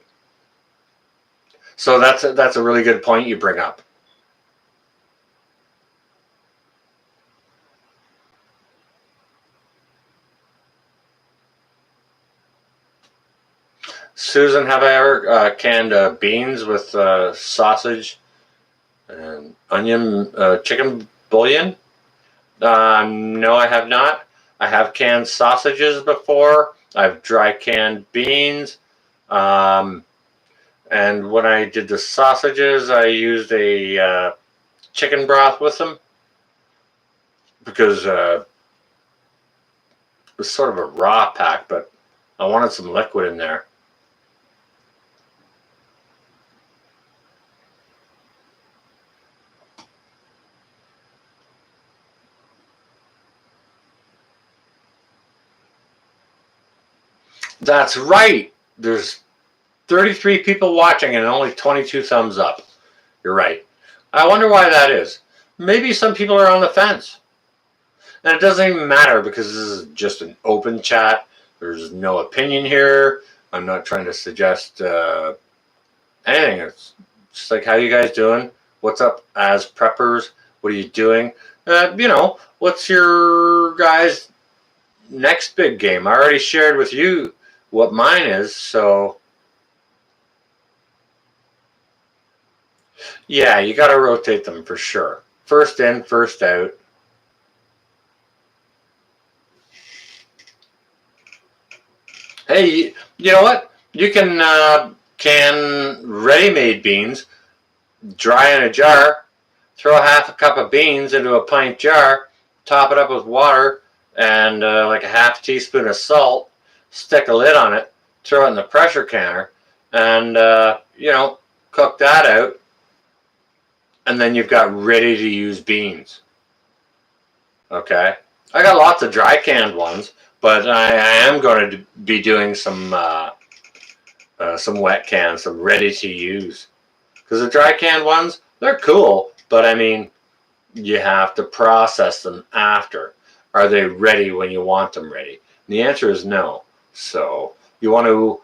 So that's a really good point you bring up. Susan, have I ever canned beans with sausage and onion, chicken bouillon? No, I have not. I have canned sausages before. I've dry canned beans. And when I did the sausages, I used a chicken broth with them because it was sort of a raw pack, but I wanted some liquid in there. That's right. There's 33 people watching and only 22 thumbs up. You're right. I wonder why that is. Maybe some people are on the fence. And it doesn't even matter because this is just an open chat. There's no opinion here. I'm not trying to suggest anything. It's just like, how you guys doing? What's up as preppers? What are you doing? You know, what's your guys' next big game? I already shared with you what mine is, so yeah, you got to rotate them for sure. First in, first out. Hey, you know what? You can can ready-made beans, dry in a jar, throw half a cup of beans into a pint jar, top it up with water and like a half teaspoon of salt, stick a lid on it, throw it in the pressure canner, and you know, cook that out, and then you've got ready to use beans. Okay, I got lots of dry canned ones, but I am going to be doing some wet cans, some ready to use, because the dry canned ones, they're cool, but I mean, you have to process them after. Are they ready when you want them ready? And the answer is no. So you want to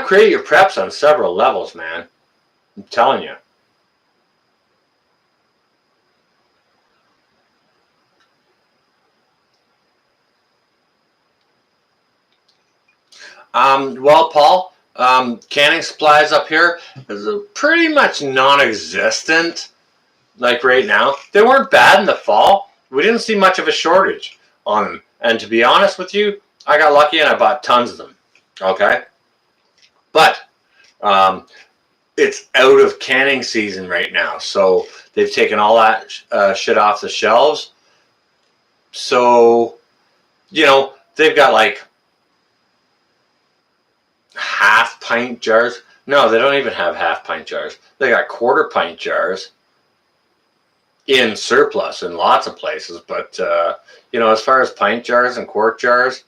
create your preps on several levels, man. I'm telling you. Well, Paul, canning supplies up here is pretty much non-existent. Like right now, they weren't bad in the fall. We didn't see much of a shortage on them. And to be honest with you, I got lucky and I bought tons of them. Okay, but it's out of canning season right now, so they've taken all that shit off the shelves. So, you know, they've got like half pint jars. No, they don't even have half pint jars. They got quarter pint jars in surplus in lots of places. But, you know, as far as pint jars and quart jars,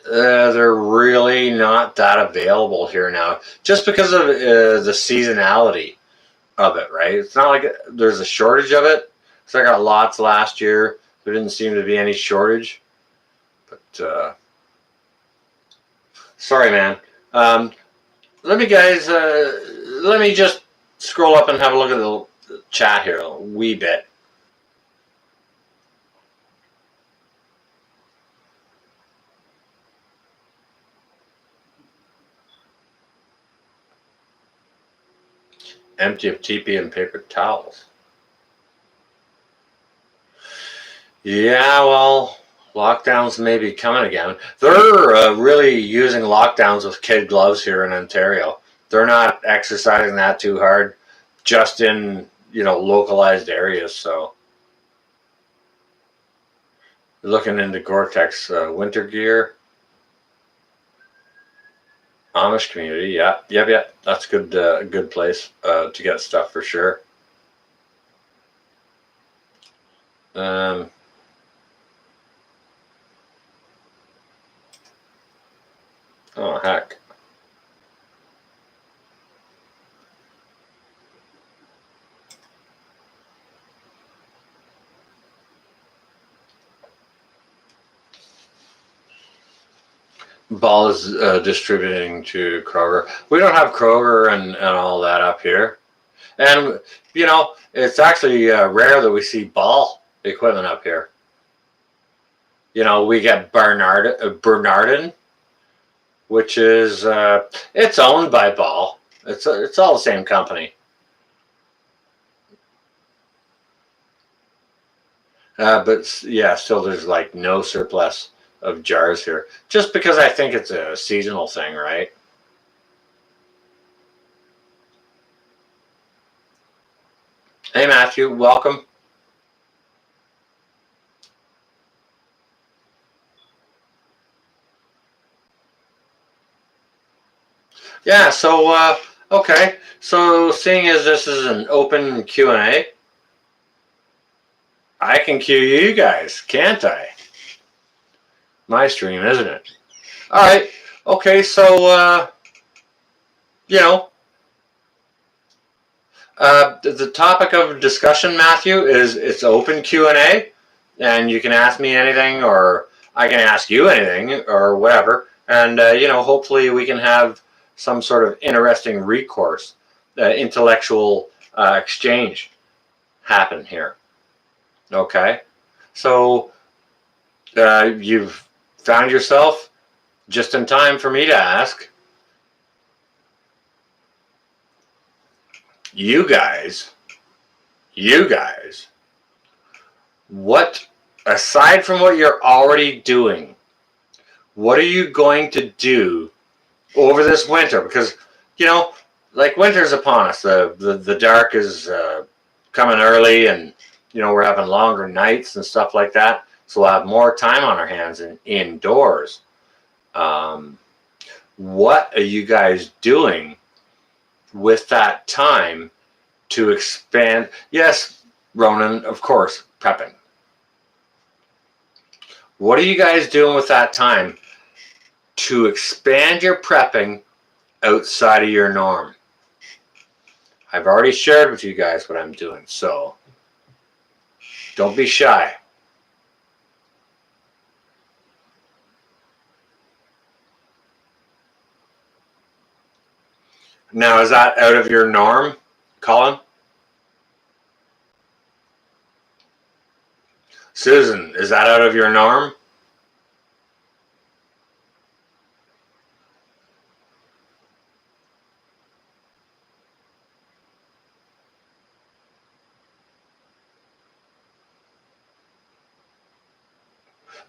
they're really not that available here now, just because of the seasonality of it, right? It's not like there's a shortage of it. So I got lots last year. There didn't seem to be any shortage. But Sorry, man. Let me just scroll up and have a look at the chat here a wee bit. Empty of teepee and paper towels. Yeah, well, lockdowns may be coming again. They're really using lockdowns with kid gloves here in Ontario. They're not exercising that too hard, just in localized areas. So, looking into Gore-Tex winter gear, Amish community. Yeah. That's good. Good place to get stuff for sure. Oh heck. Ball is distributing to Kroger. We don't have Kroger and all that up here. And, it's actually rare that we see Ball equipment up here. We get Bernardin, which is, it's owned by Ball. It's all the same company. But, yeah, still there's like no surplus of jars here. Just because I think it's a seasonal thing, right? Hey, Matthew, welcome. Yeah, so, okay. So, seeing as this is an open Q&A, I can cue you guys, can't I? My stream, isn't it? All right. Okay, so, the topic of discussion, Matthew, is it's open Q&A, and you can ask me anything, or I can ask you anything, or whatever. And, hopefully we can have some sort of interesting recourse, intellectual exchange happen here. Okay? So you've found yourself just in time for me to ask. You guys, what, aside from what you're already doing, what are you going to do over this winter? Because, like winter's upon us. The dark is coming early, and, we're having longer nights and stuff like that. So we'll have more time on our hands indoors. What are you guys doing with that time to expand? Yes, Ronan, of course, prepping. What are you guys doing with that time to expand your prepping outside of your norm? I've already shared with you guys what I'm doing, so don't be shy. Now, is that out of your norm, Colin? Susan, is that out of your norm?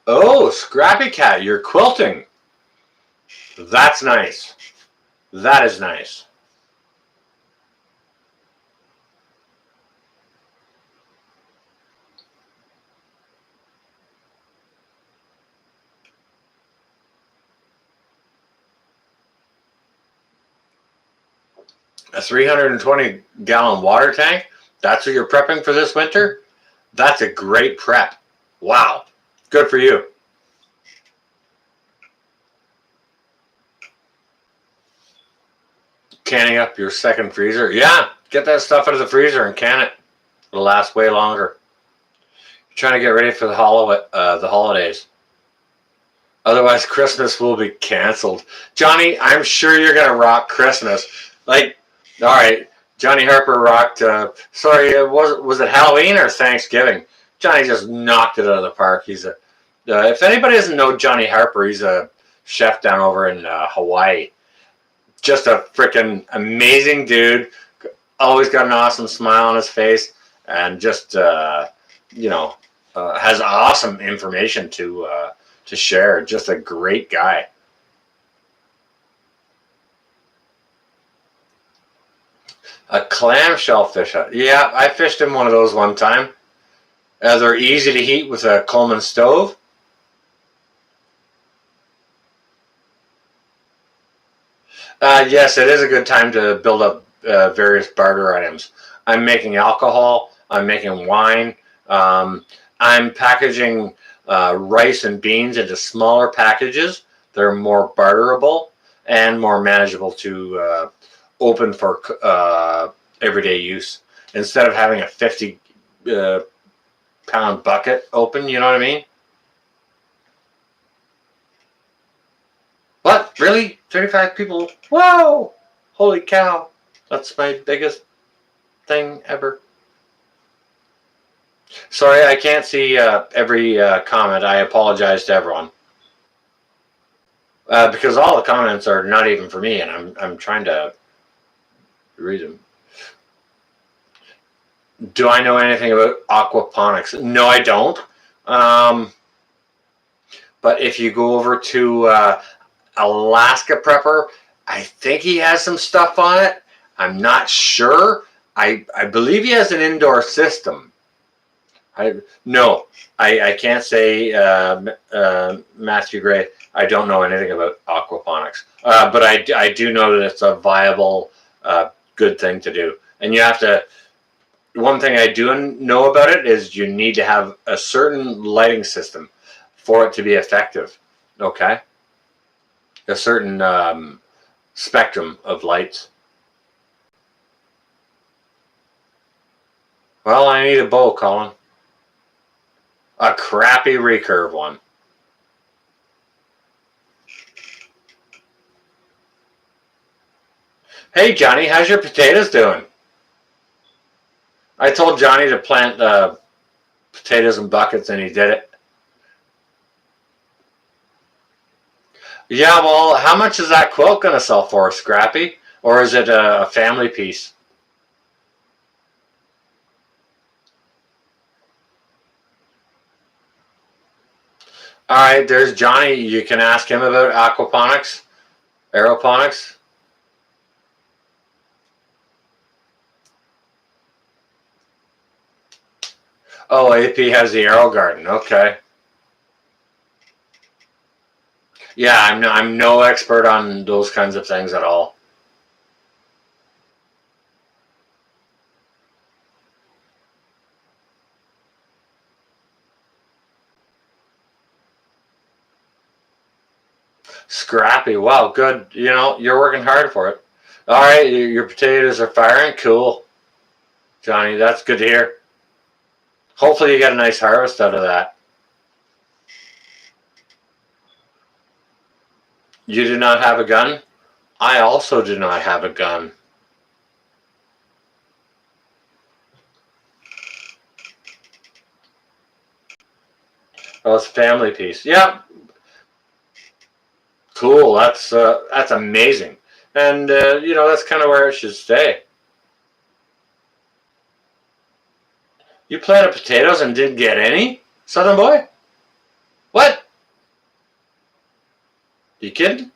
Oh, Scrappy Cat, you're quilting. That's nice. That is nice. A 320-gallon water tank? That's what you're prepping for this winter? That's a great prep. Wow. Good for you. Canning up your second freezer? Yeah, get that stuff out of the freezer and can it. It'll last way longer. You're trying to get ready for the holidays. Otherwise, Christmas will be canceled. Johnny, I'm sure you're going to rock Christmas. Like, all right, Johnny Harper rocked, was it Halloween or Thanksgiving? Johnny just knocked it out of the park. If anybody doesn't know Johnny Harper, he's a chef down over in Hawaii. Just a freaking amazing dude. Always got an awesome smile on his face, and just has awesome information to share. Just a great guy. A clamshell fish. Yeah, I fished in one of those one time. They're easy to heat with a Coleman stove. Yes, it is a good time to build up various barter items. I'm making alcohol. I'm making wine. I'm packaging rice and beans into smaller packages. They're more barterable and more manageable to open for everyday use. Instead of having a 50-pound bucket open, you know what I mean? What? Really? 35 people? Whoa! Holy cow. That's my biggest thing ever. Sorry, I can't see every comment. I apologize to everyone. Because all the comments are not even for me, and I'm trying to read them. Do I know anything about aquaponics? No, I don't. But if you go over to Alaska Prepper, I think he has some stuff on it. I'm not sure. I believe he has an indoor system. I can't say Matthew Gray. I don't know anything about aquaponics, but I do know that it's a viable, good thing to do. And you have to. One thing I do know about it is you need to have a certain lighting system for it to be effective. Okay, a certain spectrum of lights. Well, I need a bow, Colin. A crappy recurve one. Hey, Johnny, how's your potatoes doing? I told Johnny to plant potatoes in buckets, and he did it. Yeah, well, how much is that quilt going to sell for, Scrappy? Or is it a family piece? All right, there's Johnny. You can ask him about aquaponics, aeroponics. Oh, AP has the Aero Garden. Okay. Yeah, I'm no expert on those kinds of things at all. Scrappy. Wow, good. You're working hard for it. All right, your potatoes are firing. Cool, Johnny. That's good to hear. Hopefully, you get a nice harvest out of that. You do not have a gun? I also do not have a gun. Oh, it's a family piece. Yeah, cool. That's amazing. And that's kind of where it should stay. You planted potatoes and didn't get any, Southern boy? What? You kidding?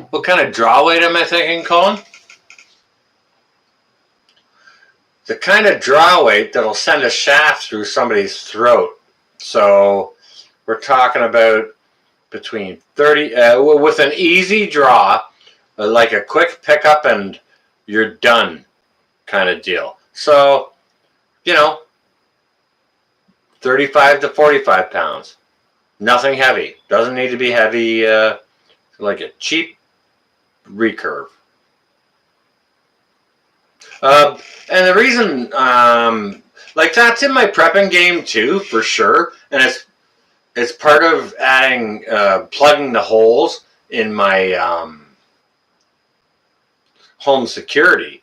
What kind of draw weight am I thinking, Colin? The kind of draw weight that'll send a shaft through somebody's throat. So we're talking about between 30, with an easy draw, like a quick pickup and you're done kind of deal. So, 35 to 45 pounds. Nothing heavy. Doesn't need to be heavy, like a cheap recurve. And the reason, like that's in my prepping game too, for sure. And it's part of adding, plugging the holes in my home security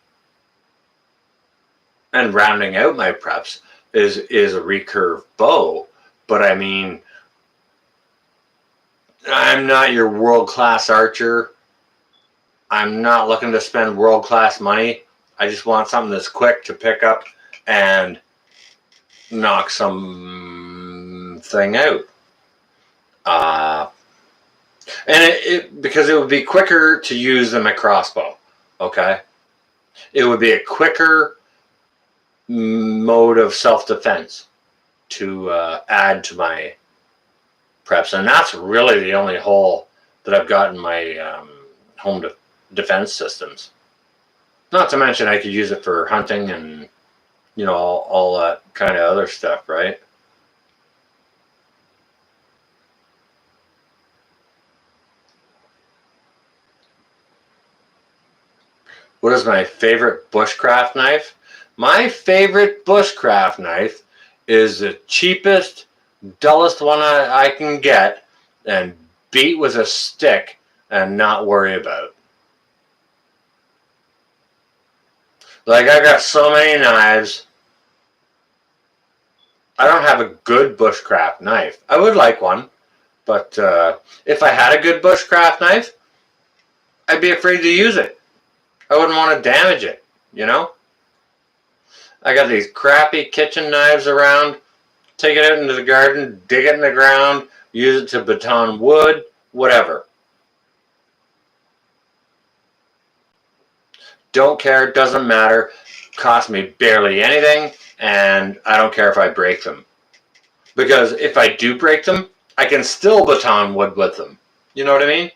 and rounding out my preps is a recurve bow. But I mean, I'm not your world-class archer. I'm not looking to spend world-class money. I just want something that's quick to pick up and knock something out. And because it would be quicker to use than my crossbow. Okay? It would be a quicker mode of self-defense to add to my preps. And that's really the only hole that I've got in my home defense systems. Not to mention I could use it for hunting and, you know, all that kind of other stuff, right? What is my favorite bushcraft knife? My favorite bushcraft knife is the cheapest, dullest one I can get and beat with a stick and not worry about. Like, I got so many knives. I don't have a good bushcraft knife. I would like one, but if I had a good bushcraft knife, I'd be afraid to use it. I wouldn't want to damage it, you know? I got these crappy kitchen knives around. Take it out into the garden, dig it in the ground, use it to baton wood, whatever. Don't care, doesn't matter. Cost me barely anything, and I don't care if I break them. Because if I do break them, I can still baton wood with them. You know what I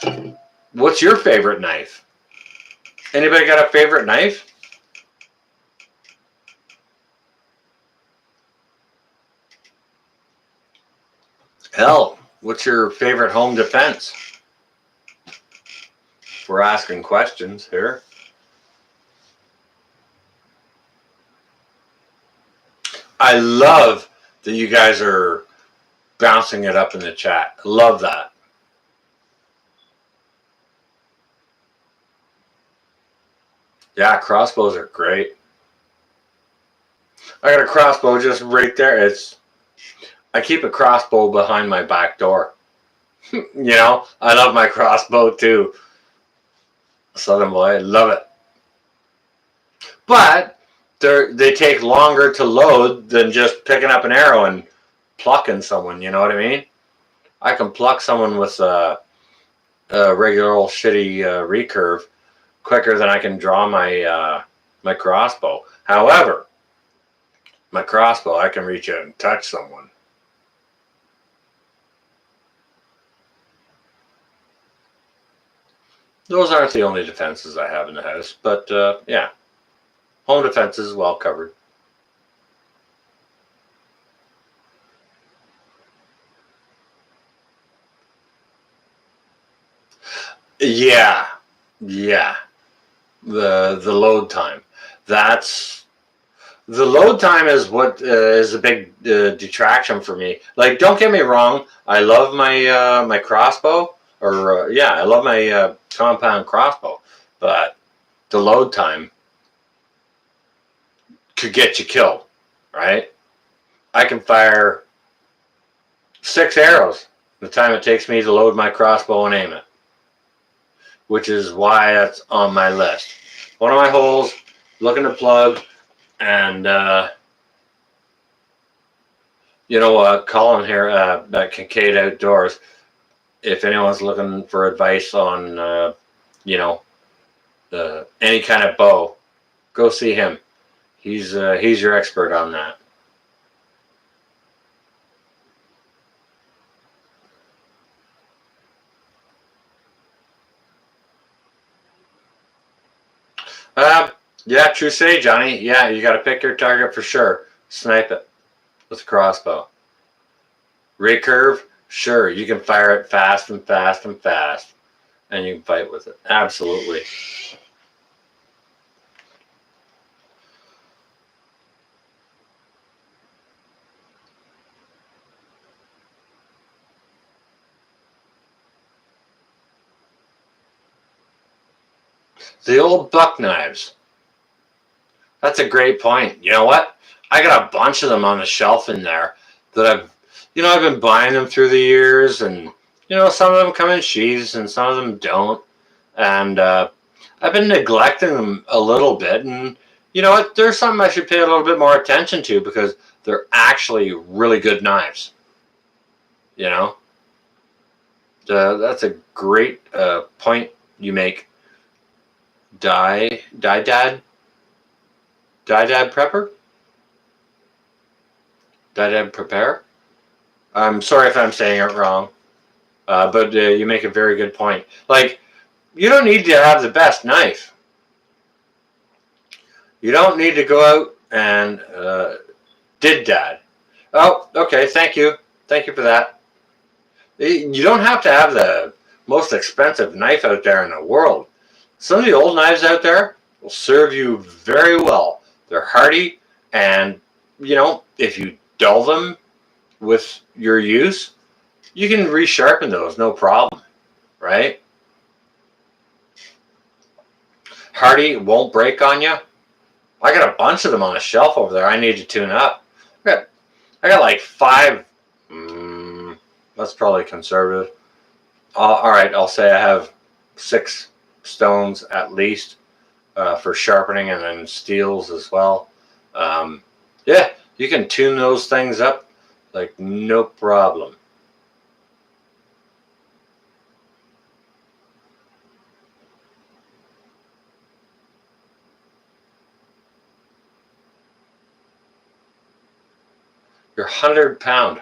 mean? What's your favorite knife? Anybody got a favorite knife? Hell, what's your favorite home defense? We're asking questions here. I love that you guys are bouncing it up in the chat. Love that. Yeah, crossbows are great. I got a crossbow just right there. I keep a crossbow behind my back door. You know, I love my crossbow too. Southern boy, love it. But they take longer to load than just picking up an arrow and plucking someone. You know what I mean? I can pluck someone with a regular old shitty recurve quicker than I can draw my my crossbow. However, my crossbow, I can reach out and touch someone. Those aren't the only defenses I have in the house, but yeah, home defense is well covered. Yeah, yeah. The load time. That's the load time is what is a big detraction for me. Like, don't get me wrong, I love my my crossbow, or yeah, I love my compound crossbow, but the load time could get you killed, right? I can fire 6 arrows the time it takes me to load my crossbow and aim it, which is why that's on my list. One of my holes, looking to plug, and you know, Colin here at Kincaid Outdoors, if anyone's looking for advice on, you know, any kind of bow, go see him. He's your expert on that. Yeah, true say, Johnny. Yeah, you got to pick your target for sure. Snipe it with a crossbow. Recurve, sure, you can fire it fast and fast and fast, and you can fight with it. Absolutely. The old buck knives. That's a great point. You know what? I got a bunch of them on the shelf in there that I've been buying them through the years, and some of them come in sheaths and some of them don't, and I've been neglecting them a little bit, and you know what? There's something I should pay a little bit more attention to because they're actually really good knives. That's a great point you make. Dad Prepper? Dad Prepare? I'm sorry if I'm saying it wrong, but you make a very good point. Like, you don't need to have the best knife. You don't need to go out and did Dad. Oh, okay, thank you. Thank you for that. You don't have to have the most expensive knife out there in the world. Some of the old knives out there will serve you very well. They're hardy, and if you dull them with your use, you can resharpen those, no problem, right? Hardy, won't break on you. I got a bunch of them on a shelf over there. I need to tune up. I got like 5. That's probably conservative. All right, I'll say I have 6 stones at least for sharpening, and then steels as well. Yeah, you can tune those things up like no problem. Your 100-pound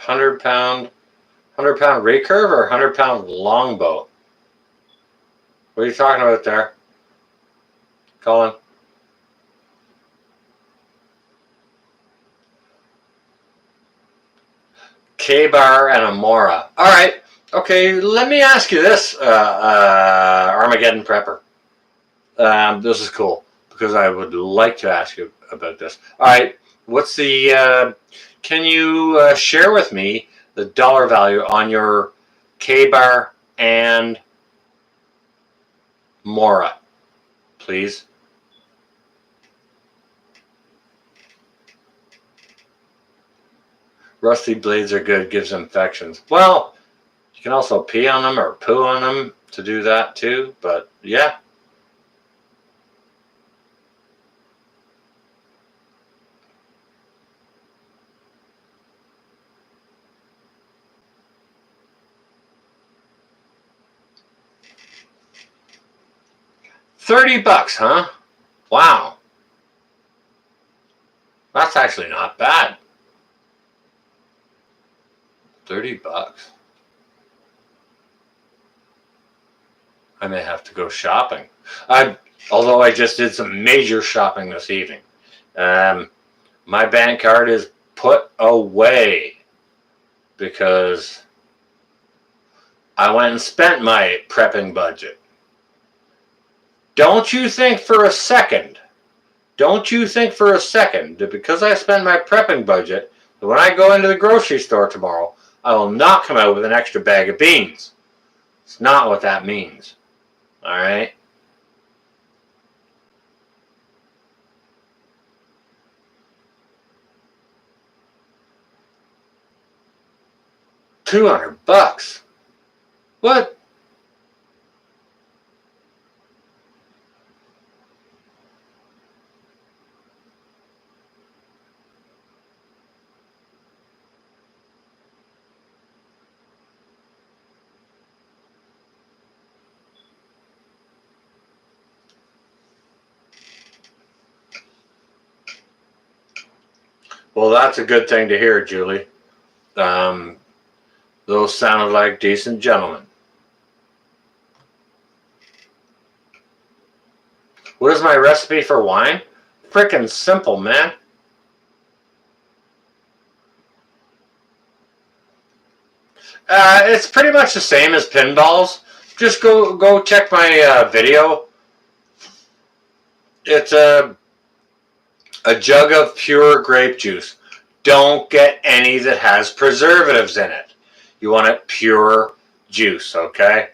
recurve or 100-pound longbow? What are you talking about there, Colin? K-bar and a Mora. All right. Okay, let me ask you this, Armageddon Prepper. This is cool because I would like to ask you about this. All right. What's the... can you share with me the dollar value on your K-bar and Mora, please? Rusty blades are good, gives infections. Well, you can also pee on them or poo on them to do that too, but yeah. $30, huh? Wow. That's actually not bad. $30. I may have to go shopping. Although I just did some major shopping this evening. My bank card is put away because I went and spent my prepping budget. Don't you think for a second that because I spent my prepping budget, that when I go into the grocery store tomorrow, I will not come out with an extra bag of beans. It's not what that means. All right? $200. What? Well, that's a good thing to hear, Julie. Those sounded like decent gentlemen. What is my recipe for wine? Frickin' simple, man. It's pretty much the same as pinballs. Just go check my video. It's a jug of pure grape juice. Don't get any that has preservatives in it. You want it pure juice, okay?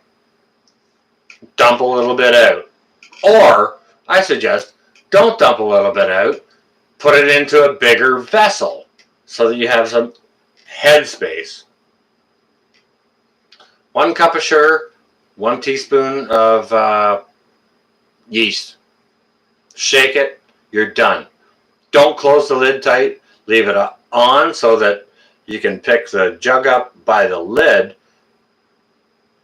Dump a little bit out. Or I suggest don't dump a little bit out. Put it into a bigger vessel so that you have some headspace. 1 cup of sugar, 1 teaspoon of yeast. Shake it, you're done. Don't close the lid tight. Leave it on so that you can pick the jug up by the lid,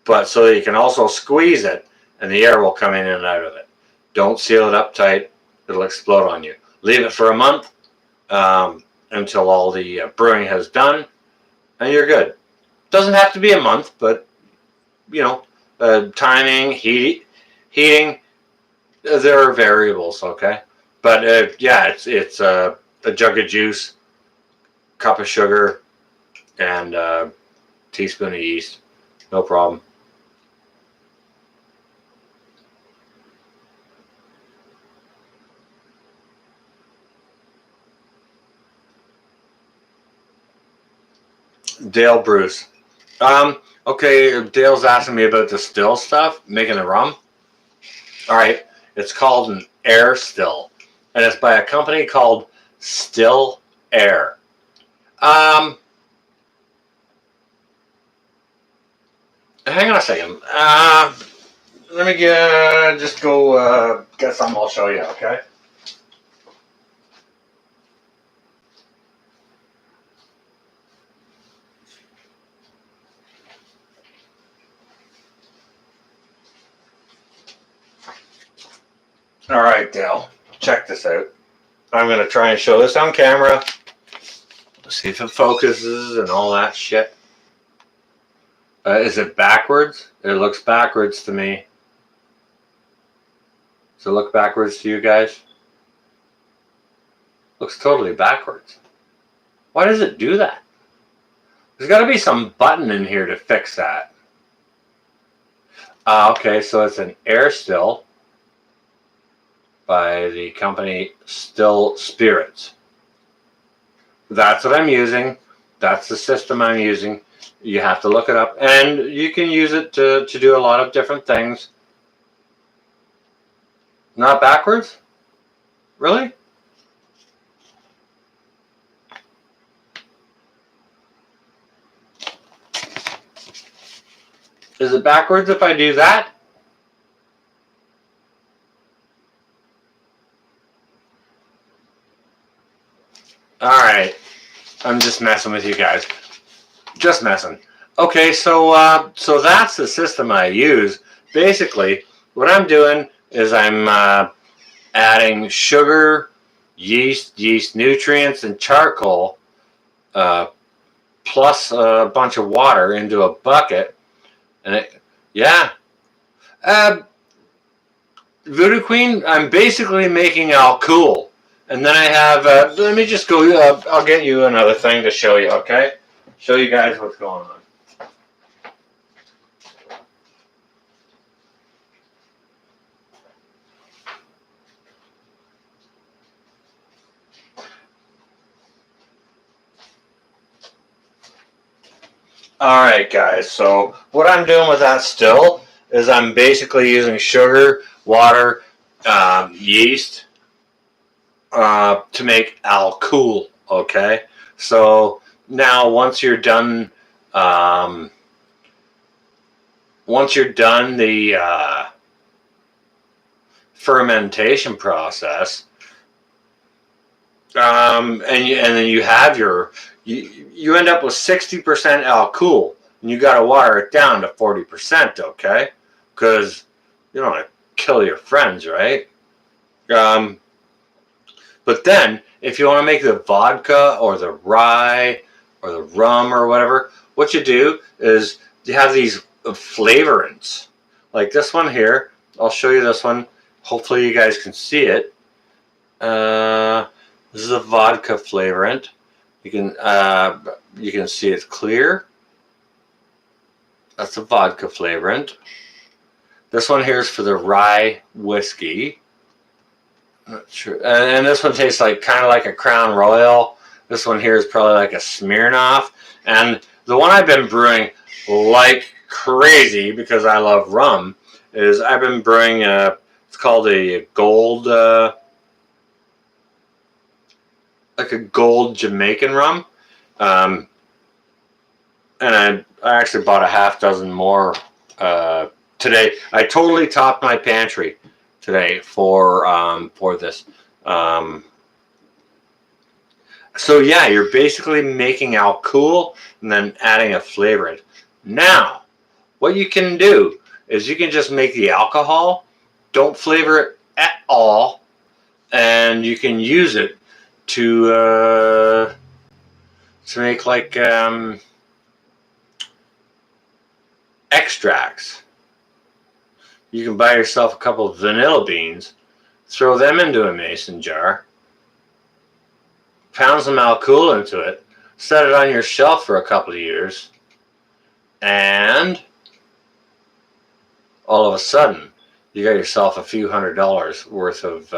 but so that you can also squeeze it and the air will come in and out of it. Don't seal it up tight. It'll explode on you. Leave it for a month until all the brewing has done, and you're good. Doesn't have to be a month, but you know, timing, heating, there are variables, okay? But yeah, it's a jug of juice, cup of sugar, and a teaspoon of yeast. No problem. Dale Bruce. Okay, Dale's asking me about the still stuff, making the rum. All right, it's called an air still, and it's by a company called Still Air. Hang on a second. Let me just go get something. I'll show you. Okay. All right, Dale. Check this out. I'm gonna try and show this on camera. See if it focuses and all that shit. Is it backwards? It looks backwards to me. Does it look backwards to you guys? Looks totally backwards. Why does it do that? There's got to be some button in here to fix that. Okay, so it's an air still by the company Still Spirits. That's what I'm using. That's the system I'm using. You have to look it up, and you can use it to do a lot of different things. Not backwards? Really? Is it backwards if I do that? Alright. I'm just messing with you guys. Just messing. Okay, so so that's the system I use. Basically, what I'm doing is I'm adding sugar, yeast nutrients, and charcoal, plus a bunch of water into a bucket, and yeah. Voodoo Queen, I'm basically making alcohol. And then I have, let me just go, I'll get you another thing to show you, okay? Show you guys what's going on. Alright guys, so what I'm doing with that still is I'm basically using sugar, water, yeast, to make alcohol, okay? So now once you're done the fermentation process, and then you have you end up with 60% alcohol, and you got to water it down to 40%, okay? Because you don't want to kill your friends, right? But then, if you want to make the vodka or the rye or the rum or whatever, what you do is you have these flavorants. Like this one here. I'll show you this one. Hopefully you guys can see it. This is a vodka flavorant. You can see it's clear. That's a vodka flavorant. This one here is for the rye whiskey. Not sure. And this one tastes like kind of like a Crown Royal. This one here is probably like a Smirnoff. And the one I've been brewing like crazy because I love rum is I've been brewing It's called a gold, like a gold Jamaican rum. And I actually bought a half dozen more today. I totally topped my pantry today for this. So yeah, you're basically making alcohol and then adding a flavor. Now, what you can do is you can just make the alcohol, don't flavor it at all, and you can use it to make like extracts. You can buy yourself a couple of vanilla beans, throw them into a mason jar, pound some alcohol into it, set it on your shelf for a couple of years, and all of a sudden you got yourself a few $100s worth of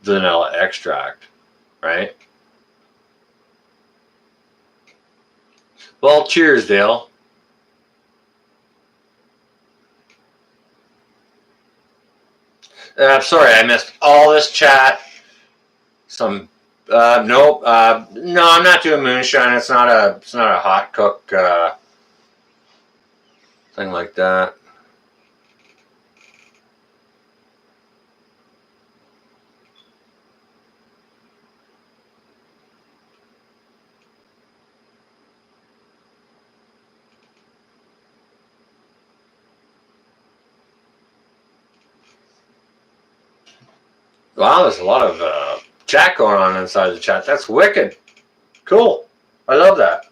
vanilla extract, right? Well, cheers, Dale. Sorry, I missed all this chat. Some nope. No, I'm not doing moonshine. It's not a hot cook thing like that. Wow, there's a lot of chat going on inside the chat. That's wicked. Cool. I love that.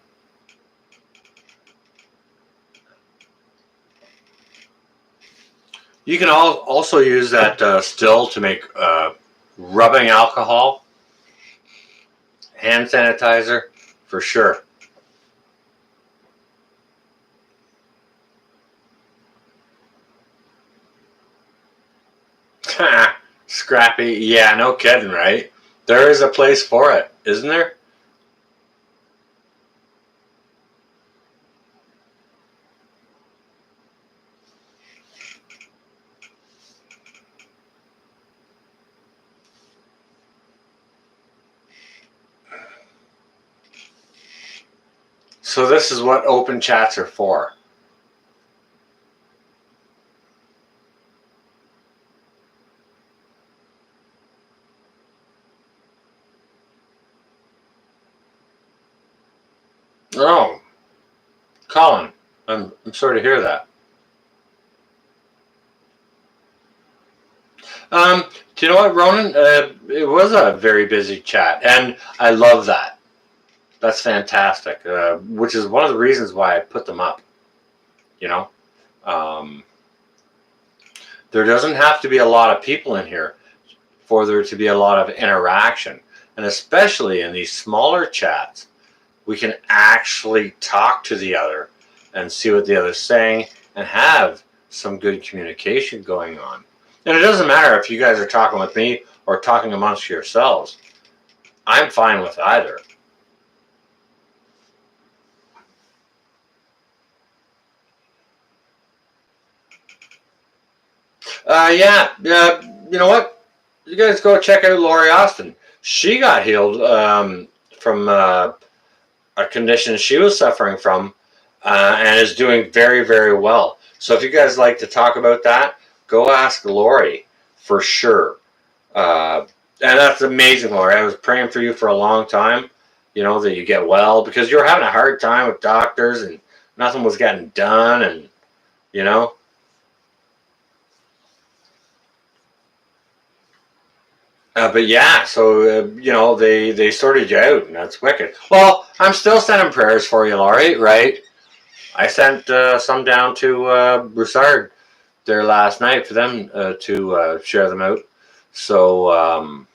You can also use that still to make rubbing alcohol, hand sanitizer, for sure. Scrappy. Yeah, no kidding, right? There is a place for it, isn't there? So this is what open chats are for. Oh, Colin, I'm sorry to hear that. Do you know what, Ronan? It was a very busy chat, and I love that. That's fantastic, which is one of the reasons why I put them up. You know, um, there doesn't have to be a lot of people in here for there to be a lot of interaction, and especially in these smaller chats, we can actually talk to the other and see what the other's saying and have some good communication going on. And it doesn't matter if you guys are talking with me or talking amongst yourselves. I'm fine with either. Yeah. You know what? You guys go check out Lori Austin. She got healed from a condition she was suffering from and is doing very, very well. So if you guys like to talk about that, go ask Lori for sure. And that's amazing, Lori. I was praying for you for a long time, you know, that you get well because you were having a hard time with doctors and nothing was getting done and, you know. But yeah, so, you know, they sorted you out and that's wicked. Well, I'm still sending prayers for you, Laurie, right? I sent some down to Broussard there last night for them to share them out. So,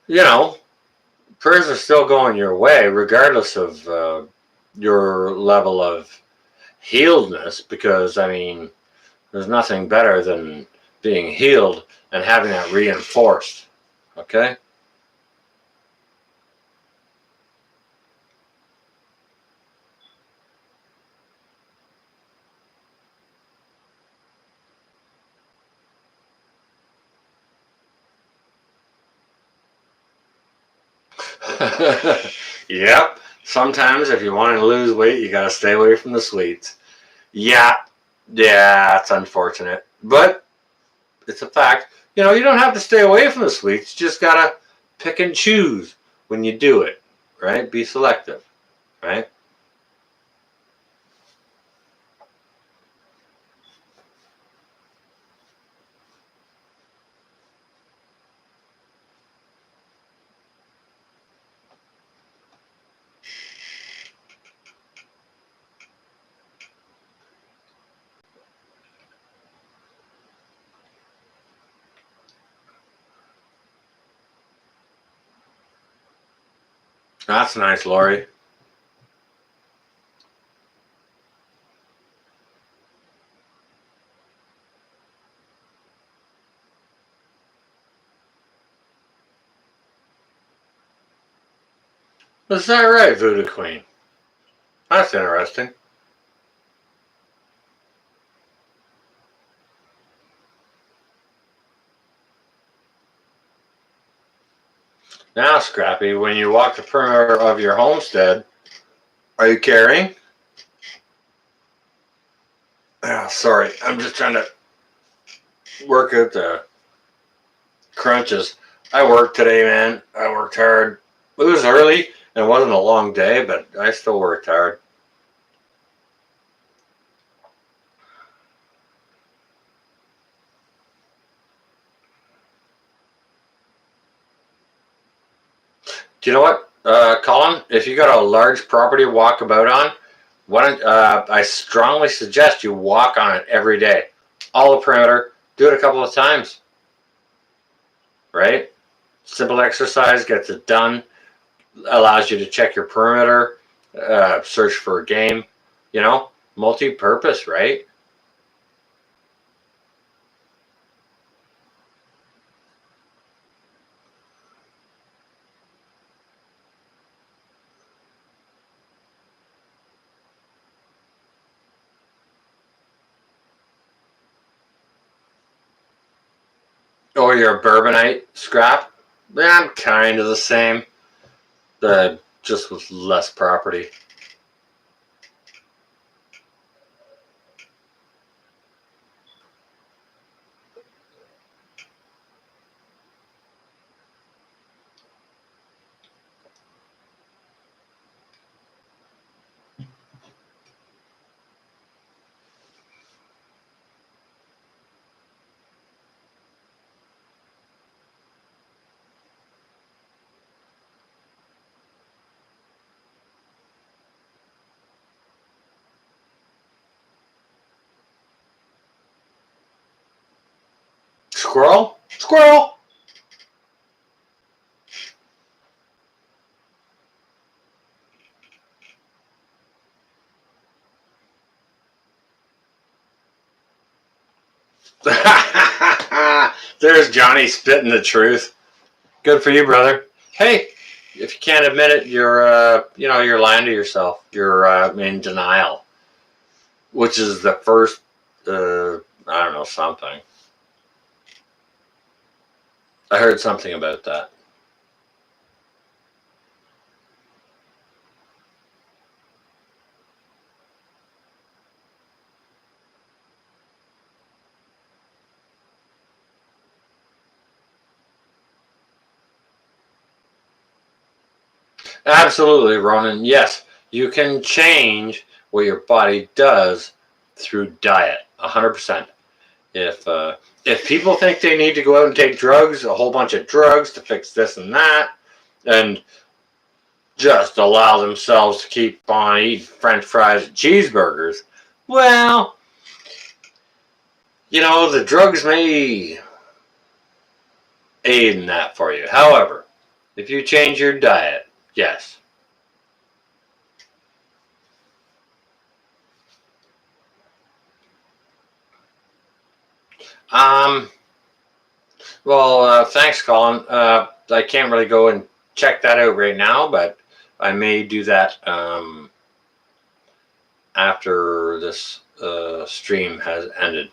you know, prayers are still going your way, regardless of your level of healedness, because, I mean, there's nothing better than being healed and having that reinforced. Okay? Yep. Sometimes if you want to lose weight, you gotta stay away from the sweets. Yeah. Yeah, it's unfortunate. But it's a fact. You know, you don't have to stay away from the sweets. You just gotta pick and choose when you do it. Right? Be selective. Right? That's nice, Lori. Is that right, Voodoo Queen? That's interesting. Now, Scrappy, when you walk the perimeter of your homestead, are you carrying? Oh, sorry, I'm just trying to work out the crunches. I worked today, man. I worked hard. It was early and it wasn't a long day, but I still worked hard. Do you know what, Colin? If you got a large property to walk about on, why don't I strongly suggest you walk on it every day, all the perimeter. Do it a couple of times, right? Simple exercise gets it done. Allows you to check your perimeter, search for a game. You know, multi-purpose, right? Or your bourbonite scrap. Yeah, I'm kind of the same. Just with less property. Squirrel? Squirrel! There's Johnny spitting the truth. Good for you, brother. Hey, if you can't admit it, you're lying to yourself. You're in denial, which is the first, I don't know, something. I heard something about that. Absolutely, Ronan. Yes, you can change what your body does through diet. 100%. If people think they need to go out and take drugs, a whole bunch of drugs to fix this and that, and just allow themselves to keep on eating French fries and cheeseburgers, well, the drugs may aid in that for you. However, if you change your diet, yes. Um, well, thanks, Colin. I can't really go and check that out right now, but I may do that after this stream has ended.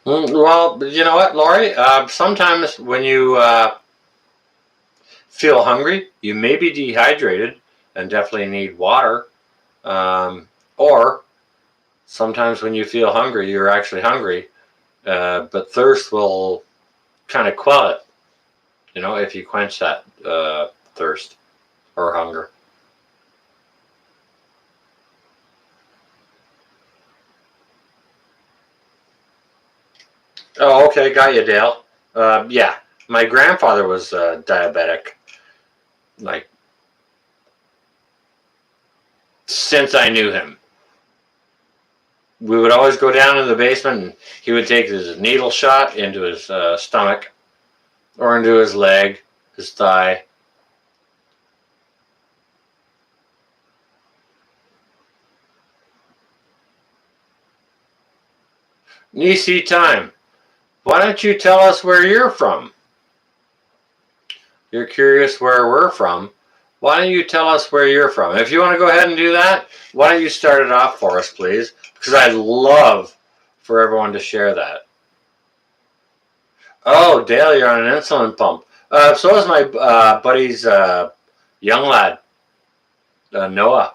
Well, you know what, Laurie? Sometimes when you feel hungry, you may be dehydrated and definitely need water. Or sometimes when you feel hungry, you're actually hungry, but thirst will kind of quell it, if you quench that thirst or hunger. Oh, okay, got you, Dale. Yeah, my grandfather was diabetic, like, since I knew him. We would always go down in the basement and he would take his needle shot into his stomach or into his leg, his thigh. Nisi time. Why don't you tell us where you're from? You're curious where we're from. Why don't you tell us where you're from? If you want to go ahead and do that, why don't you start it off for us, please? Because I'd love for everyone to share that. Oh, Dale, you're on an insulin pump. So is my buddy's young lad, Noah.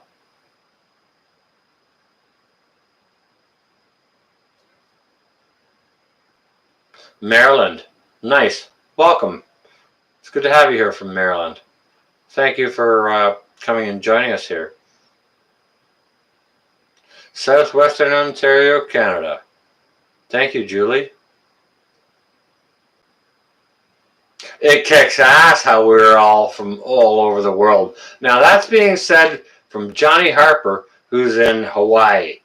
Maryland. Nice. Welcome. It's good to have you here from Maryland. Thank you for coming and joining us here. Southwestern Ontario, Canada. Thank you, Julie. It kicks ass how we're all from all over the world. Now, that's being said from Johnny Harper, who's in Hawaii.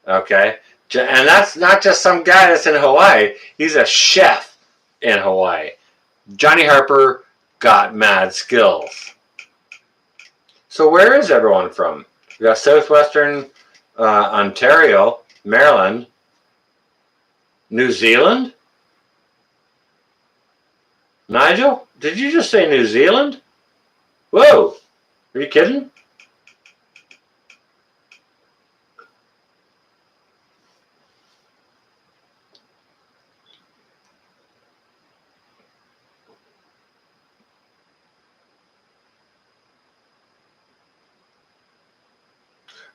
Okay? And that's not just some guy that's in Hawaii. He's a chef in Hawaii. Johnny Harper got mad skills. So where is everyone from? We got Southwestern Ontario, Maryland, New Zealand? Nigel, did you just say New Zealand? Whoa, are you kidding?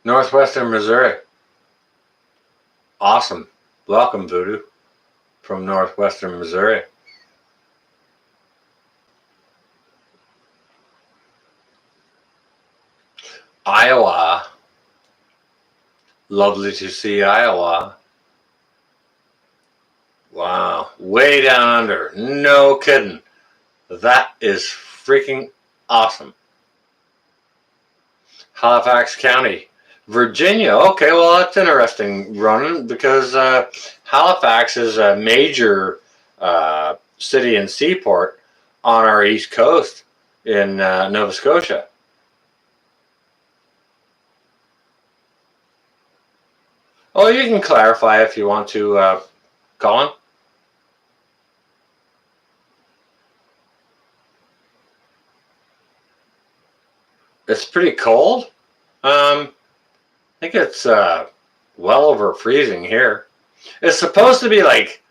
Northwestern Missouri. Awesome. Welcome, Voodoo, from Northwestern Missouri. Iowa. Lovely to see Iowa. Wow. Way down under. No kidding. That is freaking awesome. Halifax County. Virginia. Okay, well, that's interesting, Ronan, because Halifax is a major city and seaport on our east coast in Nova Scotia. Oh, you can clarify if you want to, Colin. It's pretty cold. I think it's well over freezing here. It's supposed to be like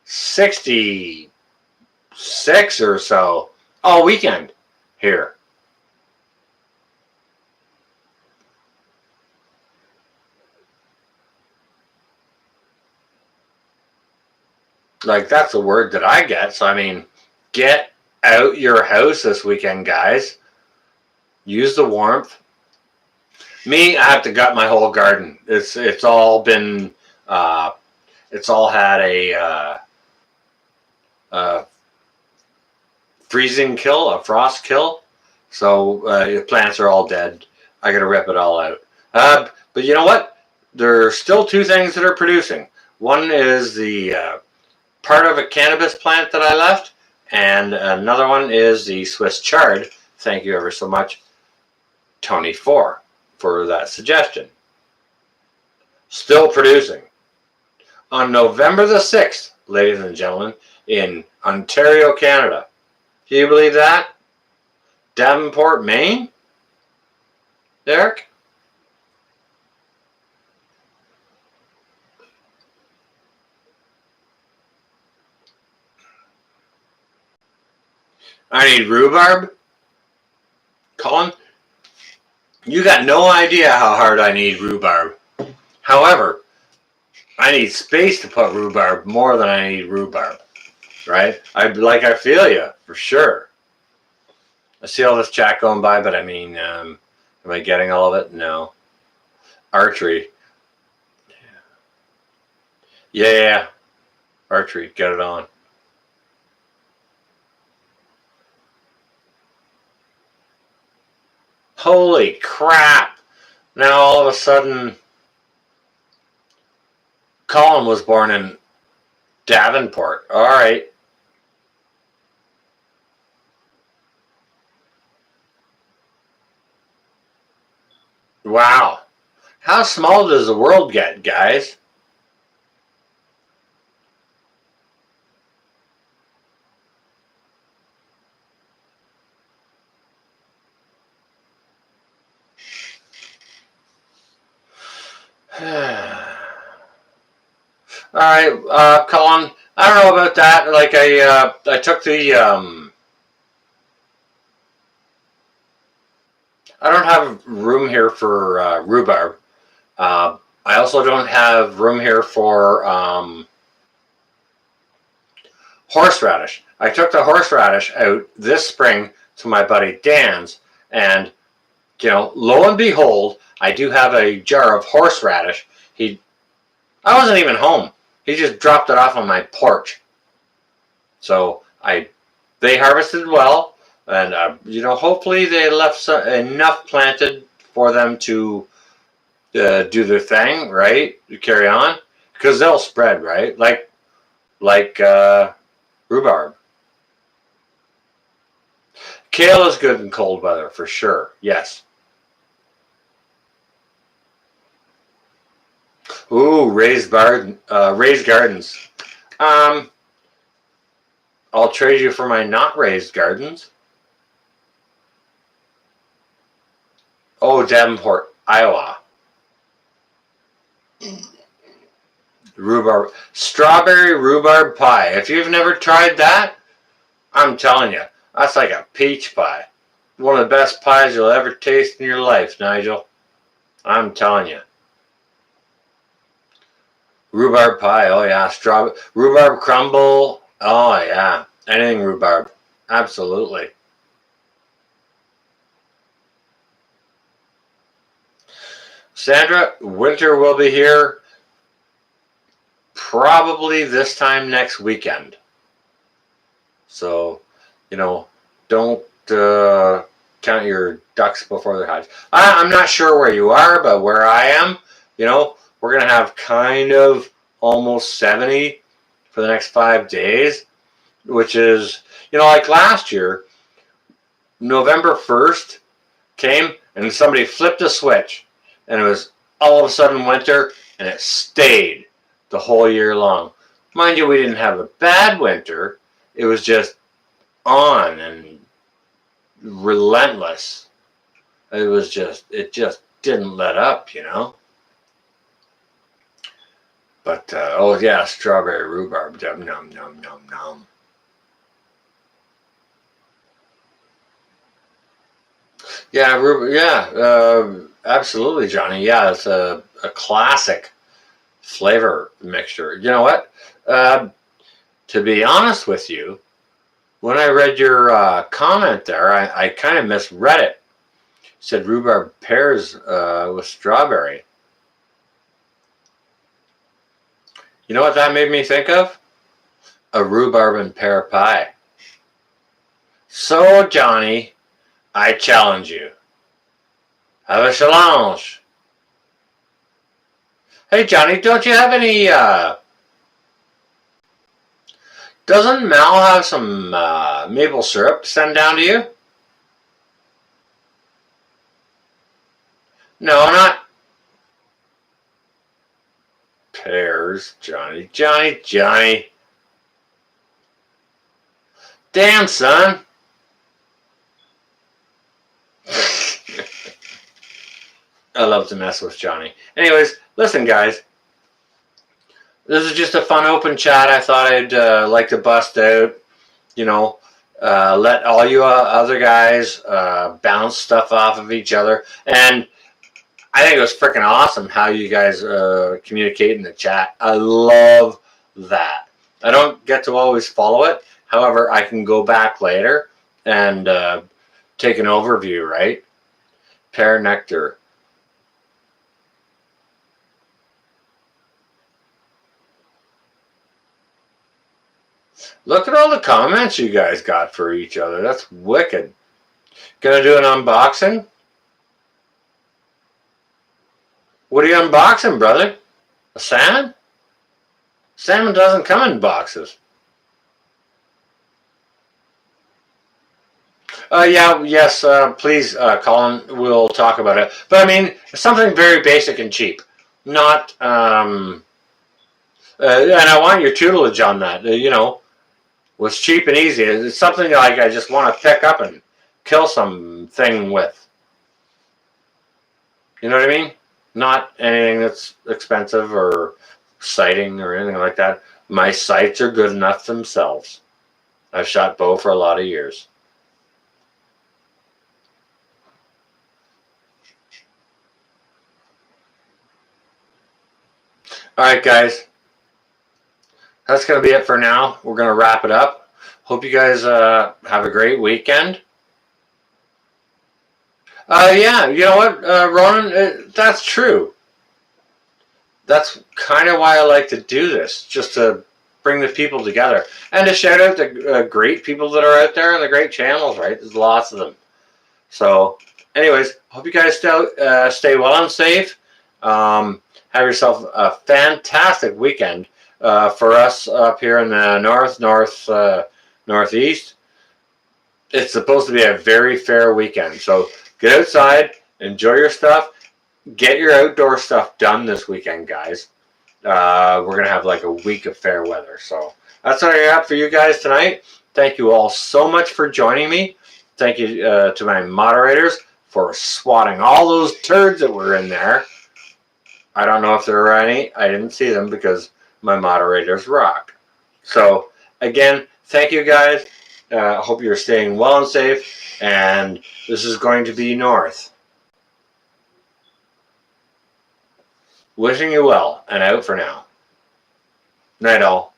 66 or so all weekend here. Like, that's the word that I get. So, I mean, get out your house this weekend, guys. Use the warmth. Me, I have to gut my whole garden. It's all been it's all had a freezing kill, a frost kill. So the plants are all dead. I got to rip it all out. But you know what? There are still two things that are producing. One is the part of a cannabis plant that I left, and another one is the Swiss chard. Thank you ever so much, Tony 4, for that suggestion. Still producing. On November the 6th, ladies and gentlemen, in Ontario, Canada. Can you believe that? Davenport, Maine? Derek? I need rhubarb? Colin, you got no idea how hard I need rhubarb. However, I need space to put rhubarb more than I need rhubarb. Right? I feel you, for sure. I see all this chat going by, but I mean, am I getting all of it? No. Archery. Yeah. Archery. Get it on. Holy crap. Now all of a sudden, Colin was born in Davenport. All right. Wow. How small does the world get, guys? All right, Colin. I don't know about that. Like I took the I don't have room here for rhubarb. I also don't have room here for horseradish. I took the horseradish out this spring to my buddy Dan's, and lo and behold, I do have a jar of horseradish. I wasn't even home. He just dropped it off on my porch. So they harvested well, and hopefully they left enough planted for them to do their thing, right? To carry on, because they'll spread, right? Like rhubarb. Kale is good in cold weather for sure. Yes. Ooh, raised gardens. I'll trade you for my not raised gardens. Oh, Davenport, Iowa. Rhubarb, strawberry rhubarb pie. If you've never tried that, I'm telling you, that's like a peach pie. One of the best pies you'll ever taste in your life, Nigel. I'm telling you. Rhubarb pie, oh yeah. Rhubarb crumble, oh yeah. Anything rhubarb, absolutely. Sandra, winter will be here probably this time next weekend. So, don't count your ducks before they're hatched. I'm not sure where you are, but where I am, we're going to have kind of almost 70 for the next 5 days, which is, like last year, November 1st came and somebody flipped a switch and it was all of a sudden winter and it stayed the whole year long. Mind you, we didn't have a bad winter. It was just on and relentless. It just didn't let up, But, oh yeah, strawberry rhubarb. Nom, nom, nom, nom. Yeah, absolutely, Johnny. Yeah, it's a classic flavor mixture. You know what? To be honest with you, when I read your comment there, I kind of misread it. It said rhubarb pairs with strawberry. You know what that made me think of? A rhubarb and pear pie. So, Johnny, I challenge you. Have a challenge. Hey, Johnny, don't you have any, doesn't Mal have some maple syrup to send down to you? No, not pears, Johnny. Johnny. Damn, son. I love to mess with Johnny. Anyways, listen, guys. This is just a fun open chat. I thought I'd like to bust out, Let all you other guys bounce stuff off of each other. And I think it was freaking awesome how you guys communicate in the chat. I love that. I don't get to always follow it. However, I can go back later and take an overview, right? Pear nectar. Look at all the comments you guys got for each other. That's wicked. Gonna do an unboxing? What are you unboxing, brother? A salmon? Salmon doesn't come in boxes. Yes, please, Colin, we'll talk about it. But I mean, something very basic and cheap. Not, and I want your tutelage on that. Was cheap and easy. It's something like I just want to pick up and kill something with. You know what I mean? Not anything that's expensive or sighting or anything like that. My sights are good enough themselves. I've shot bow for a lot of years. All right, guys. That's going to be it for now. We're going to wrap it up. Hope you guys have a great weekend. Yeah, you know what, Ronan? That's true. That's kind of why I like to do this, just to bring the people together. And to shout out the great people that are out there and the great channels, right? There's lots of them. So, anyways, hope you guys stay well and safe. Have yourself a fantastic weekend. For us up here in the northeast, it's supposed to be a very fair weekend. So get outside, enjoy your stuff, get your outdoor stuff done this weekend, guys. We're going to have like a week of fair weather. So that's what I got for you guys tonight. Thank you all so much for joining me. Thank you to my moderators for swatting all those turds that were in there. I don't know if there were any. I didn't see them because my moderators rock. So, again, thank you guys. Hope you're staying well and safe. And this is going to be North. Wishing you well and out for now. Night all.